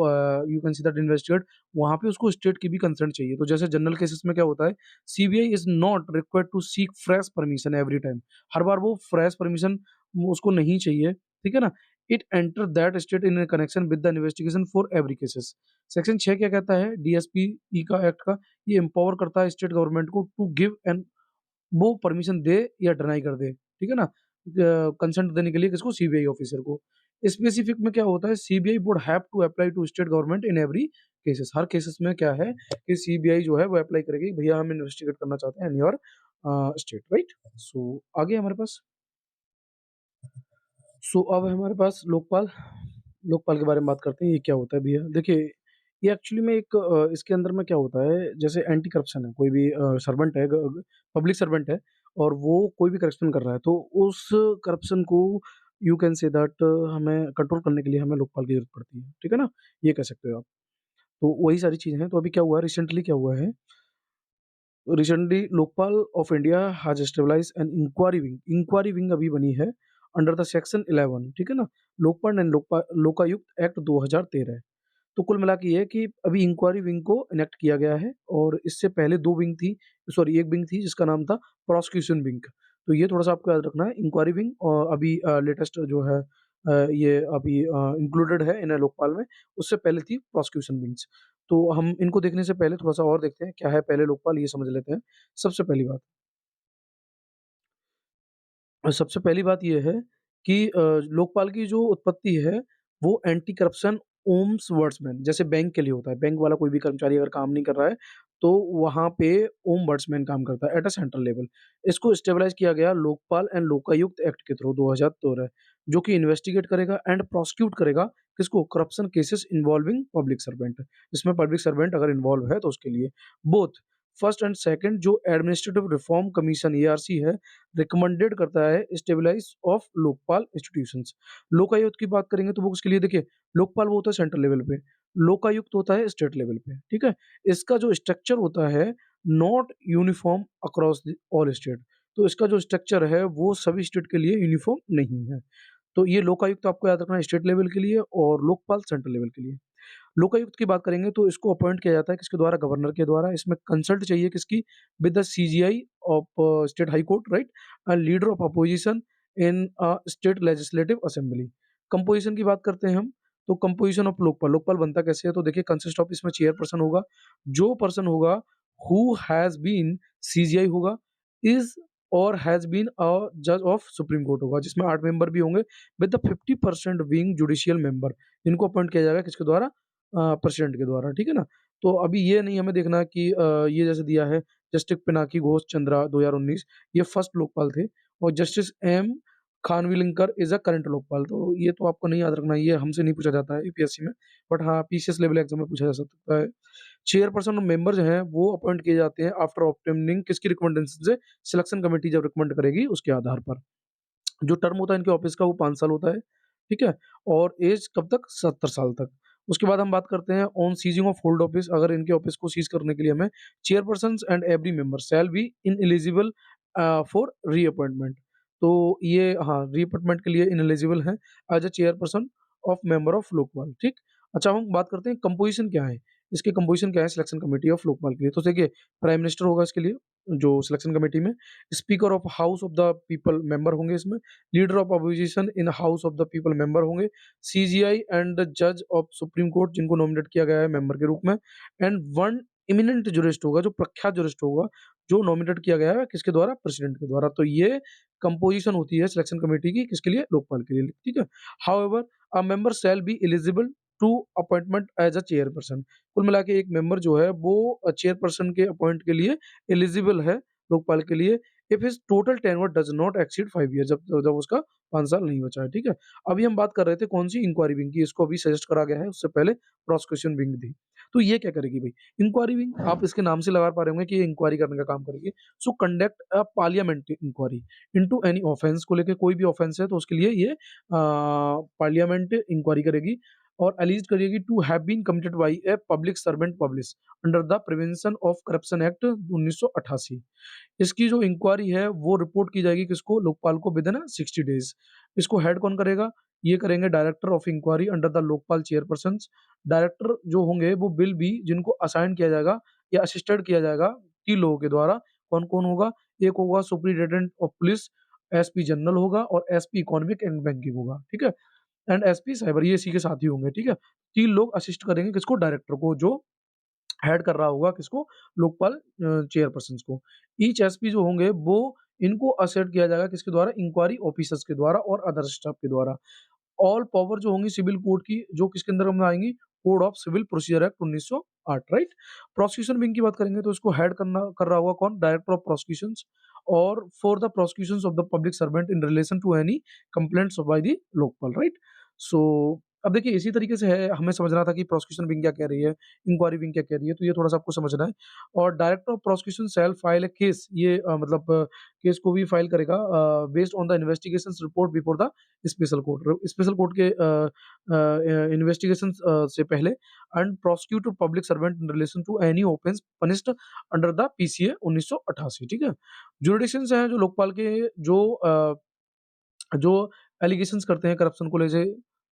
you can see that investigate, वहाँ पे उसको स्टेट की भी कंसेंट चाहिए। तो जैसे जनरल केसेस में क्या होता है, CBI is not required to seek fresh permission every time. हर बार वो फ्रेश परमिशन उसको नहीं चाहिए, ठीक है ना? It enter that state in connection with the investigation for every cases. Section 6 क्या कहता है डीएसपी का एक्ट का? ये एम्पावर करता है स्टेट गवर्नमेंट को टू गिव एन, वो परमिशन दे या डिनाई कर दे, ठीक है ना? कंसेंट देने के लिए किसको? सीबीआई ऑफिसर को। स्पेसिफिक में क्या होता है? CBI would have to apply to state government in every cases. हर केसेस में क्या है कि सीबीआई जो है वो अप्लाई करेगी, भैया हम इन्वेस्टिगेट करना चाहते हैं इन योर स्टेट। राइट। सो आगे हमारे पास, अब है हमारे पास लोकपाल। लोकपाल के बारे में बात करते हैं। ये क्या होता है भैया? देखिए, ये एक्चुअली में एक इसके अंदर में क्या होता है, जैसे एंटी करप्शन है, कोई भी सर्वेंट है, पब्लिक सर्वेंट है और वो कोई भी करप्शन कर रहा है, तो उस करप्शन को यू कैन से दैट हमें कंट्रोल करने के लिए हमें लोकपाल की जरूरत पड़ती है, ठीक है ना? ये कह सकते हो आप। तो वही सारी चीजें हैं। तो अभी क्या हुआ है, रिसेंटली क्या हुआ है, recently Lokpal of India has establish an inquiry wing. Inquiry wing अभी बनी है अंडर द सेक्शन 11, ठीक है ना? Lokpal and Lokayukta act 2013। तो कुल मिला के ये है कि अभी इंक्वायरी विंग को इनेक्ट किया गया है, और इससे पहले 2 विंग थी, सॉरी 1 विंग थी जिसका नाम था प्रोसिक्यूशन विंग। तो ये थोड़ा-सा आपको याद रखना है, इंक्वायरी विंग और अभी लेटेस्ट जो है ये अभी इंक्लूडेड है इन लोकपाल में, उससे पहले थी प्रोसिक्यूशन विंग्स। तो हम इनको देखने से पहले थोड़ा-सा और देखते हैं, क्या है पहले लोकपाल ये समझ लेते हैं। सबसे पहली बात सबसे पहली बात ये है कि लोकपाल की जो उत्पत्ति है, वो एंटी करप्शन ओम्बड्समैन जैसे बैंक के लिए होता है। बैंक वाला कोई भी कर्मचारी अगर काम नहीं कर रहा है, तो वहाँ पे ओम्बड्समैन काम करता है एट अ सेंट्रल लेवल। इसको स्टेबलाइज़ किया गया लोकपाल एंड लोकायुक्त एक्ट के थ्रू 2013 जो कि इन्वेस्टिगेट करेगा एंड प्रोसिक्यूट करेगा किसको? Corruption cases involving public servant. इसमें पब्लिक सर्वेंट अगर इन्वॉल्व है तो उसके लिए। बोथ फर्स्ट एंड सेकंड जो एडमिनिस्ट्रेटिव रिफॉर्म कमीशन एआरसी है रिकमेंडेड करता है stabilize of Lokpal institutions. Lokayukta की बात करेंगे तो वो उसके लिए देखिए लोकपाल वो होता है सेंट्रल लेवल पे, लोकायुक्त होता है स्टेट लेवल पे, ठीक है? इसका जो स्ट्रक्चर होता है not uniform across the all state. तो इसका जो स्ट्रक्चर है वो सभी स्टेट के लिए यूनिफॉर्म नहीं है। तो ये लोकायुक्त आपको याद रखना है स्टेट लेवल के लिए और लोकपाल सेंट्रल लेवल के लिए। लोकायुक्त की बात करेंगे तो इसको अपॉइंट किया जाता है किसके द्वारा? गवर्नर के द्वारा। इसमें कंसल्ट चाहिए किसकी? With the CGI of state high court right and leader of opposition in state legislative assembly. Composition की बात करते हैं हम, तो कंपोजिशन ऑफ लोकपाल, लोकपाल बनता कैसे है? तो देखिए कंसिस्ट ऑफ इसमें चेयरपर्सन होगा, जो पर्सन होगा हु हैज़ बीन सीजीआई होगा, इज़ और हैज़ बीन अ जज ऑफ सुप्रीम कोर्ट होगा, जिसमें 8 मेंबर भी होंगे with the 50% being judicial member. इनको अपॉइंट किया जाएगा किसके द्वारा? प्रेसिडेंट के द्वारा, ठीक है ना? तो अभी ये नहीं हमें देखना कि ये जैसे दिया है जस्टिस पिनाकी घोष चंद्रा 2019 ये फर्स्ट लोकपाल थे और justice M Khanwilkar is a current Lokpal. तो ये तो आपको नहीं याद रखना, ये हमसे नहीं पूछा जाता है यूपीएससी में, बट हाँ, पीसीएस लेवल एग्ज़ाम में पूछा जा सकता है। चेयरपर्सन और मेंबर जो हैं वो अपॉइंट किए जाते हैं आफ्टर ऑब्टेनिंग किसकी रिकमेंडेशन से? सिलेक्शन कमिटी जब रिकमेंड करेगी उसके आधार पर। जो टर्म होता है इनके ऑफिस का वो 5 साल होता है, ठीक है? और एज कब तक? 70 साल तक। उसके बाद हम बात करते हैं on ceasing of hold office अगर इनके ऑफिस को सीज़ करने के लिए हमें chairpersons and every member shall be ineligible for reappointment. तो ये हाँ, रीअपॉइंटमेंट के लिए इनएलिजिबल हैं as a chairperson of member of Lokpal, ठीक? अच्छा हम बात करते हैं कंपोज़िशन क्या है? इसकी कंपोज़िशन क्या है सिलेक्शन कमिटी ऑफ लोकपाल के लिए? तो देखिए प्राइम मिनिस्टर होगा इसके लिए, जो सिलेक्शन कमिटी में, speaker of house of the people member होंगे इसमें, leader of opposition in house of the people member होंगे, सीजीआई एंड जज ऑफ सुप्रीम कोर्ट जिनको नॉमिनेट किया गया है मेंबर के रूप में एंड वन इमिनेंट जूरिस्ट होगा जो प्रख्यात जूरिस्ट होगा, जो नॉमिनेट किया गया है किसके द्वारा? प्रेसिडेंट के द्वारा। तो ये कंपोजिशन होती है सिलेक्शन कमिटी की किसके लिए? लोकपाल के लिए, ठीक है? However a member shall be eligible to appointment as a chairperson. कुल मिला के एक मेंबर जो है वो चेयरपर्सन के अपॉइंट के लिए एलिजिबल है लोकपाल के लिए if his total tenure does not exceed 5 year जब जब उसका 5 साल नहीं बचा है, ठीक है? अभी हम बात कर रहे थे कौन-सी इंक्वायरी विंग की, इसको अभी सजेस्ट करा गया है, उससे पहले प्रोसिक्यूशन विंग थी। तो ये क्या करेगी भई? इंक्वायरी विंग आप इसके नाम से लगा पा रहे होंगे कि ये इंक्वायरी करने का काम करेगी। So conduct a parliamentary inquiry into any offence को लेके कोई भी ऑफेंस है तो उसके लिए ये पार्लियामेंट इंक्वायरी करेगी और एलिज्ड करेगी to have been committed by a public servant publish under the prevention of corruption act 1988। इसकी जो इंक्वायरी है वो रिपोर्ट की जाएगी किसको? लोकपाल को विदिन 60 डेज़। इसको हेड कौन करेगा? ये करेंगे director of inquiry under the Lokpal chairpersons. Director जो होंगे वो विल बी जिनको असाइन किया जाएगा या असिस्टेड किया जाएगा 3 लोगों के द्वारा। कौन-कौन होगा? एक होगा superintendent of police, SP general होगा और एसपी इकोनॉमिक एंड बैंकिंग होगा, ठीक है? एंड एसपी साइबर ये इसी के साथ ही होंगे, ठीक है? 3 लोग असिस्ट करेंगे किसको? डायरेक्टर को जो हेड कर रहा होगा किसको? लोकपाल चेयरपर्सन्स को। ईच एसपी जो होंगे वो इनको असेट किया जाएगा किसके द्वारा? इंक्वायरी ऑफिसर्स के द्वारा और अदर स्टाफ के द्वारा। ऑल पावर जो होंगी सिविल कोड की जो किसके अंदर में आएँगी? Code of civil procedure act 1908 right? Prosecution wing की बात करेंगे तो इसको हेड कर रहा होगा कौन? डायरेक्टर ऑफ प्रोसिक्यूशंस और for the prosecutions of the public servant in relation to any complaints by the Lokpal right? So अब देखिए इसी तरीके से है हमें समझना था कि प्रोसिक्यूशन विंग क्या कह रही है, इंक्वायरी विंग क्या कह रही है, तो ये थोड़ा-सा आपको समझना है। और director of prosecution shall file a case ये मतलब केस को भी फाइल करेगा based on the investigations report before the special court. Special court के इन्वेस्टिगेशंस से पहले and prosecute public servant in relation to any offence punished under the PCA 1988 ठीक है? जुरिडिक्शंस हैं जो लोकपाल के जो एलिगेशंस करते हैं करप्शन को लेके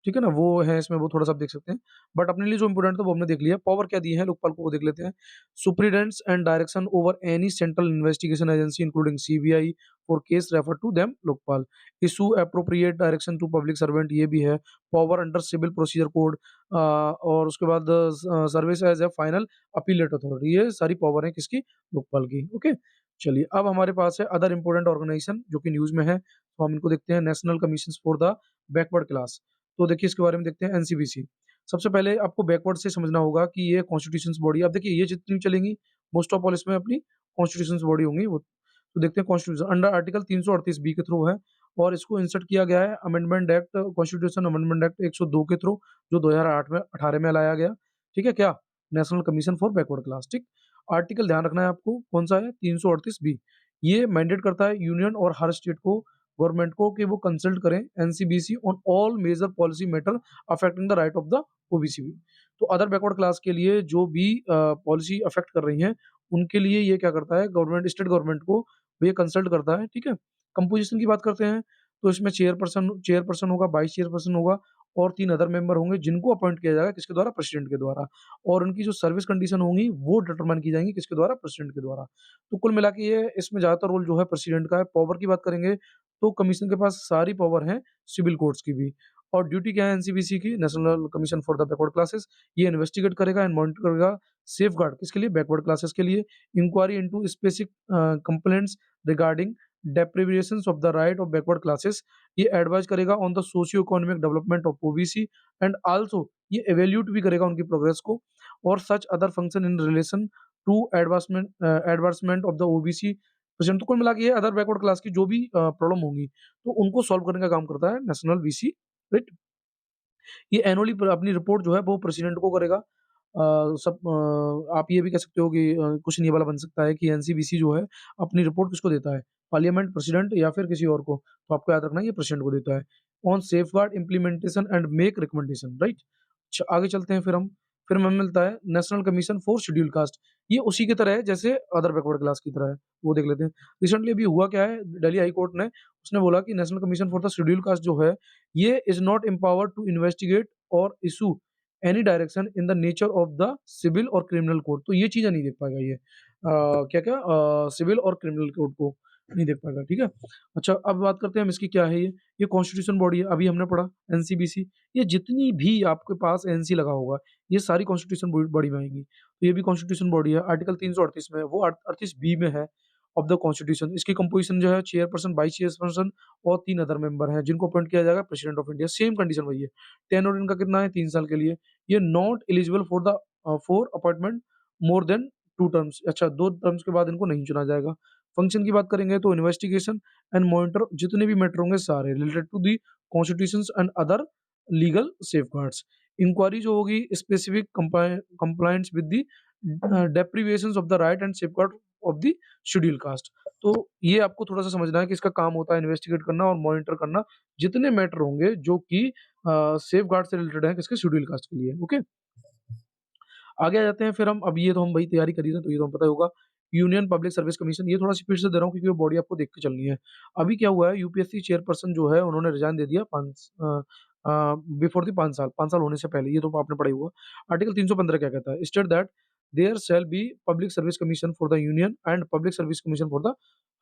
ठीक है ना? वो है इसमें, वो थोड़ा-सा आप देख सकते हैं। बट अपने लिए जो इम्पोर्टेंट था वो हमने देख लिया। पावर क्या दी है लोकपाल को वो देख लेते हैं। Superintendence and direction over any central investigation agency including CBI for case refer to them Lokpal. Issue appropriate direction to public servant ये भी है। Power under civil procedure code और उसके बाद service as a final appellate authority, ये सारी पावर है किसकी? लोकपाल की। ओके? चलिए अब हमारे पास है अदर इम्पोर्टेंट ऑर्गनाइजेशन जो कि न्यूज़ में है, तो हम इनको देखते हैं। National commissions for the backward class. तो देखिए इसके बारे में देखते हैं एनसीबीसी। सबसे पहले आपको बैकवर्ड से समझना होगा कि ये कॉन्स्टिट्यूशंस बॉडी, अब देखिए ये जितनी भी चलेंगी मोस्ट ऑफ ऑल इसमें अपनी कॉन्स्टिट्यूशंस बॉडी होंगी वो। तो देखते हैं कॉन्स्टिट्यूशन अंडर आर्टिकल 338 बी के थ्रू है और इसको इंसर्ट किया गया है amendment act, constitution amendment act 102 के थ्रू, जो 2008 में 18 में लाया गया। ठीक है क्या? National commission for backward class. ठीक। आर्टिकल ध्यान रखना है आपको, कौन सा है? 338 बी। ये मैंडेट करता है यूनियन और हर स्टेट को, गवर्नमेंट को, कि वो कंसल्ट करें NCBC on all major policy matter affecting the right of the OBC. तो अदर बैकवर्ड क्लास के लिए जो भी पॉलिसी अफेक्ट कर रही हैं, उनके लिए ये क्या करता है, गवर्नमेंट स्टेट गवर्नमेंट को ये कंसल्ट करता है। ठीक है? कंपोजिशन की बात करते हैं तो इसमें चेयरपर्सन चेयरपर्सन होगा, वाइस चेयरपर्सन होगा और 3 अदर मेंबर होंगे जिनको अपॉइंट किया जाएगा किसके द्वारा? प्रेसिडेंट के द्वारा। और उनकी जो सर्विस कंडीशन होंगी वो डिटरमाइन की जाएँगी किसके द्वारा? प्रेसिडेंट के द्वारा। तो कुल मिला के ये इसमें ज़्यादातर रोल जो है प्रेसिडेंट का है। पावर की बात करेंगे तो कमीशन के पास सारी पावर है सिविल कोर्ट्स की भी। और ड्यूटी क्या है एनसीबीसी की? National commission for the backward classes. ये इन्वेस्टिगेट करेगा एंड मॉनिटर करेगा सेफगार्ड किसके लिए? बैकवर्ड क्लासेस के लिए। Inquiry into specific complaints regarding deprivations of the right of backward classes। ये एडवाइज करेगा on the socio economic development of OBC and also ये एवेल्यूट भी करेगा उनकी प्रोग्रेस को और such other function in relation to advancement of the OBC present. तो कुल मिला के ये अदर बैकवर्ड क्लास की जो भी प्रॉब्लम होंगी तो उनको सॉल्व करने का काम करता है नेशनल वीसी। राइट। ये एनुअली अपनी रिपोर्ट जो है वो प्रेसिडेंट को करेगा। आप ये भी कह सकते हो कि क्वेश्चन ये वाला बन सकता है कि एनसीबीसी जो है अपनी रिपोर्ट किसको देता है? पार्लियामेंट, प्रेसिडेंट या फिर किसी और को? तो आपको याद रखना है ये प्रेसिडेंट को देता है। On safeguard implementation and make recommendation. Right. अच्छा आगे चलते हैं फिर हमें मिलता है national commission for schedule caste. ये उसी की तरह है जैसे अदर बैकवर्ड क्लास की तरह है, वो देख लेते हैं। रिसेंटली अभी हुआ क्या है, दिल्ली हाई कोर्ट ने उसने बोला कि national commission for the schedule caste जो है ये is not empowered to investigate और issue any direction in the nature of the civil और क्रिमिनल कोड। तो ये चीज़ें नहीं देख पाएगा ये। क्या-क्या सिविल और क्रिमिनल कोड को नहीं देख पाएगा, ठीक है? अच्छा अब बात करते हैं हम इसकी क्या है ये कॉन्स्टिट्यूशन बॉडी है, अभी हमने पढ़ा एनसीबीसी। ये जितनी भी आपके पास एनसी लगा होगा, ये सारी कॉन्स्टिट्यूशन बॉडी में आएँगी। तो ये भी कॉन्स्टिट्यूशन बॉडी है, आर्टिकल 338 में है, वो 38 बी में है ऑफ द कॉन्स्टिट्यूशन। इसकी कंपोज़िशन जो है चेयरपर्सन, वाइस चेयरपर्सन और 3 अदर मेंबर हैं, जिनको अपॉइंट किया जाएगा president of India. Same condition वही है। टेन्योर इनका कितना है? 3 साल के लिए। ये not eligible for the for appointment more than 2 terms. अच्छा 2 टर्म्स के बाद इनको नहीं चुना जाएगा। फंक्शन की बात करेंगे तो इन्वेस्टिगेशन एंड मॉनिटर जितने भी मैटर होंगे सारे related to the constitutions and other legal safeguards. Inquiry जो होगी specific compliance with the deprivations of the right and safeguard of the schedule caste. तो ये आपको थोड़ा-सा समझना है कि इसका काम होता है इन्वेस्टिगेट करना और मॉनिटर करना जितने मैटर होंगे जो कि सेफगार्ड से रिलेटेड है किसके? शेड्यूल कास्ट के लिए। ओके? आगे आ जाते हैं फिर हम, अब ये तो हम वही तैयारी कर ही रहे हैं तो ये तो हमें पता ही होगा। यूनियन पब्लिक सर्विस कमीशन, ये थोड़ा-सी फिर से दे रहा हूँ क्योंकि वो बॉडी आपको देख के चलनी है। अभी क्या हुआ है यूपीएससी चेयरपर्सन जो है उन्होंने रिज़ाइन दे दिया बिफोर द 5 साल होने से पहले, ये तो आपने पढ़ा ही होगा। आर्टिकल 315 क्या कहता है? State that there shall be public service commission for the union and public service commission for the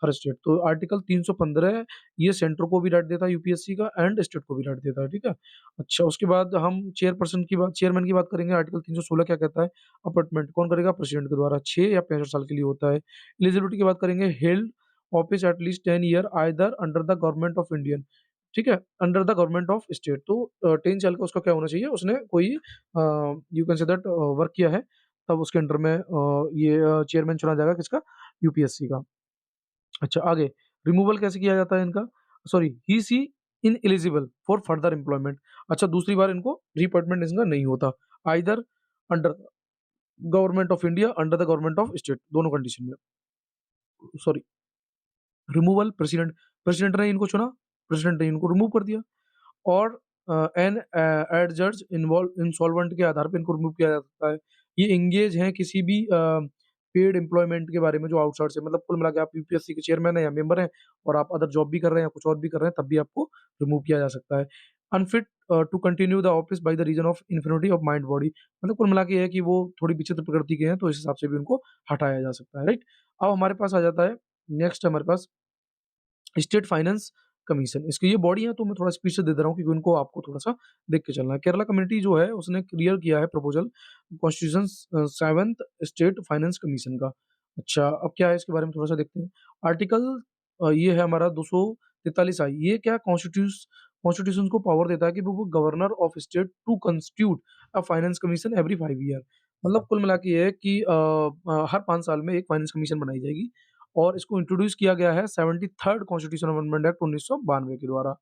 हर स्टेट। तो आर्टिकल 315 ये सेंटर को भी राइट देता है यूपीएससी का एंड स्टेट को भी राइट देता है, ठीक है? अच्छा उसके बाद हम चेयरमैन की बात करेंगे। आर्टिकल 316 क्या कहता है? अपॉइंटमेंट कौन करेगा? प्रेसिडेंट के द्वारा 6 या 65 साल के लिए होता है। एलिजिबिलिटी की बात करेंगे, held office at least 10 year either under the government of Indian, ठीक है? Under the government of state. तो 10 साल का उसका क्या होना चाहिए? उसने कोई you can say that work किया है, तब उसके अंडर में ये चेयरमैन चुना जाएगा किसका? यूपीएससी का। अच्छा आगे रिमूवल कैसे किया जाता है इनका? Sorry he see ineligible for further employment. अच्छा दूसरी बार इनको रीअपॉइंटमेंट इनका नहीं होता। Either under government of India, under the government of state, दोनों कंडीशन में। सॉरी रिमूवल प्रेसिडेंट ने इनको चुना, प्रेसिडेंट ने इनको रिमूव कर दिया और एन एडजर्ज इन्वॉल्व इंसॉल्वेंट के आधार पे इनको रिमूव किया जा सकता है। ये एंगेज हैं किसी भी पेड एम्प्लॉयमेंट के बारे में जो आउटसाइड से, मतलब कुल मिला के आप यूपीएससी के चेयरमैन हैं या मेंबर हैं और आप अदर जॉब भी कर रहे हैं या कुछ और भी कर रहे हैं, तब भी आपको रिमूव किया जा सकता है। Unfit to continue the office by the reason of infinity of mind body, मतलब कुल मिला के ये है कि वो थोड़ी विचित्र प्रकृति के हैं, तो इस हिसाब से भी उनको हटाया जा सकता है, राइट? अब हमारे पास आ जाता है, नेक्स्ट है हमारे पास स्टेट फाइनेंस कमीशन। इसकी ये बॉडी है, तो मैं थोड़ा स्पीड से दे दे रहा हूँ क्योंकि उनको आपको थोड़ा-सा देख के चलना है। केरला कम्युनिटी जो है उसने क्लियर किया है proposal constitution 7th state finance commission का। अच्छा, अब क्या है इसके बारे में थोड़ा-सा देखते हैं। आर्टिकल ये है हमारा 243 आई। ये क्या कॉन्स्टिट्यूशन को पावर देता है कि वो governor of state to constitute a finance commission every 5 year. मतलब कुल मिला के ये है कि हर 5 साल में एक फाइनेंस कमीशन बनाई जाएगी और इसको इंट्रोड्यूस किया गया है 73rd कॉन्स्टिट्यूशन अमेंडमेंट एक्ट 1992 के द्वारा।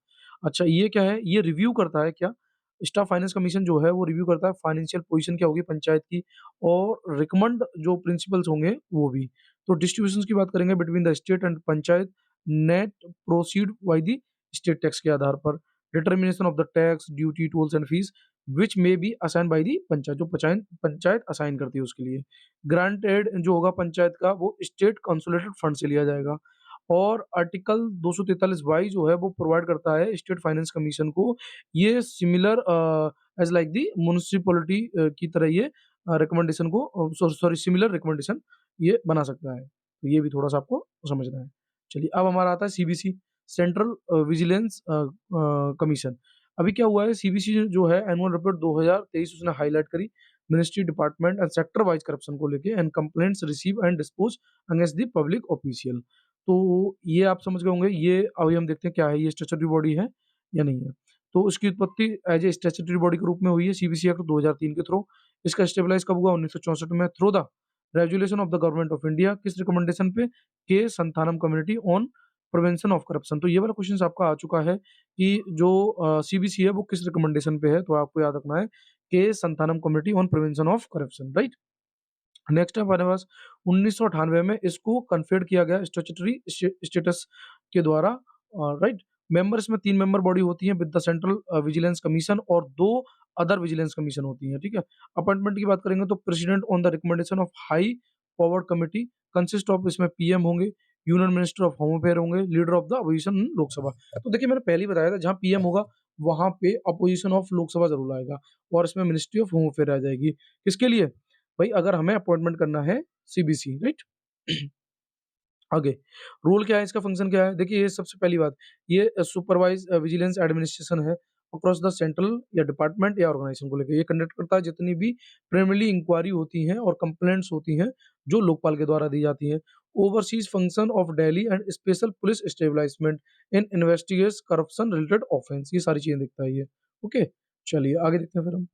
अच्छा, ये क्या है? ये रिव्यू करता है क्या? स्टाफ फाइनेंस कमीशन जो है वो रिव्यू करता है फाइनेंशियल पोजीशन क्या होगी पंचायत की और रिकमेंड जो प्रिंसिपल्स होंगे वो भी। तो डिस्ट्रीब्यूशंस की बात करेंगे between the state and panchayat, net proceed by the state tax के आधार पर। Determination of the tax, duty, tolls and fees which may be assigned by the panchayat, जो पंचायत असाइन करती है उसके लिए। ग्रांटेड जो होगा पंचायत का वो स्टेट कंसोलिडेटेड फंड से लिया जाएगा और आर्टिकल 243 वाई जो है वो प्रोवाइड करता है स्टेट फाइनेंस कमीशन को ये similar as like the municipality की तरह ये रिकमेंडेशन को सॉरी सिमिलर रिकमेंडेशन ये बना सकता है। तो ये भी थोड़ा-सा आपको समझना है। चलिए अब हमारा आता है सीबीसी, सेंट्रल विजिलेंस कमीशन। अभी क्या हुआ है सीबीसी जो है एनुअल रिपोर्ट 2023 उसने हाइलाइट करी ministry department and sector wise corruption को लेके and complaints receive and dispose against the public official. तो ये आप समझ गए होंगे, ये अभी हम देखते हैं क्या है, ये स्टैट्यूटरी बॉडी है या नहीं है। तो इसकी उत्पत्ति एज ए स्टैट्यूटरी बॉडी के रूप में हुई है सीबीसी एक्ट 2003 के थ्रू। इसका स्टेबलाइज कब हुआ 1964 में through the resolution of the government of India, किस रिकमेंडेशन पे, के Santhanam community on prevention of corruption. तो ये वाला क्वेश्चन आपका आ चुका है कि जो सीबीसी है वो किस रिकमेंडेशन पे है, तो आपको याद रखना है के Santhanam community on prevention of corruption, right? Next है हमारे पास 1998 में इसको कन्फर्ड किया गया स्टैट्यूटरी स्टेटस के द्वारा, राइट? मेंबर इसमें 3 मेंबर बॉडी होती है with the central vigilance commission और 2 अदर विजिलेंस कमीशन होती हैं, ठीक है? अपॉइंटमेंट की बात करेंगे तो president on the recommendation of high powered committee consist of, इसमें पीएम होंगे, union minister of home affair होंगे, leader of the opposition Lok Sabha. तो देखिए मैंने पहले ही बताया था जहाँ पीएम होगा वहाँ पे अपोजिशन ऑफ लोकसभा ज़रूर आएगा और इसमें मिनिस्ट्री ऑफ होम अफेयर आ जाएगी। किसके लिए? भाई अगर हमें अपॉइंटमेंट करना है सीबीसी, राइट? आगे रोल क्या है, इसका फंक्शन क्या है? देखिए ये सबसे पहली बात, ये सुपरवाइज विजिलेंस एडमिनिस्ट्रेशन है अक्रॉस द सेंट्रल या डिपार्टमेंट या ऑर्गेनाइजेशन को लेके। ये कंडक्ट करता है जितनी भी प्राइमरी इंक्वायरी होती हैं और कंप्लेंट्स होती हैं जो लोकपाल के द्वारा दी जाती हैं। Overseas function of daily and special police establishment in investigates corruption related offence, ये सारी चीजें देखता है ये। ओके, चलिए आगे देखते हैं फिर हम।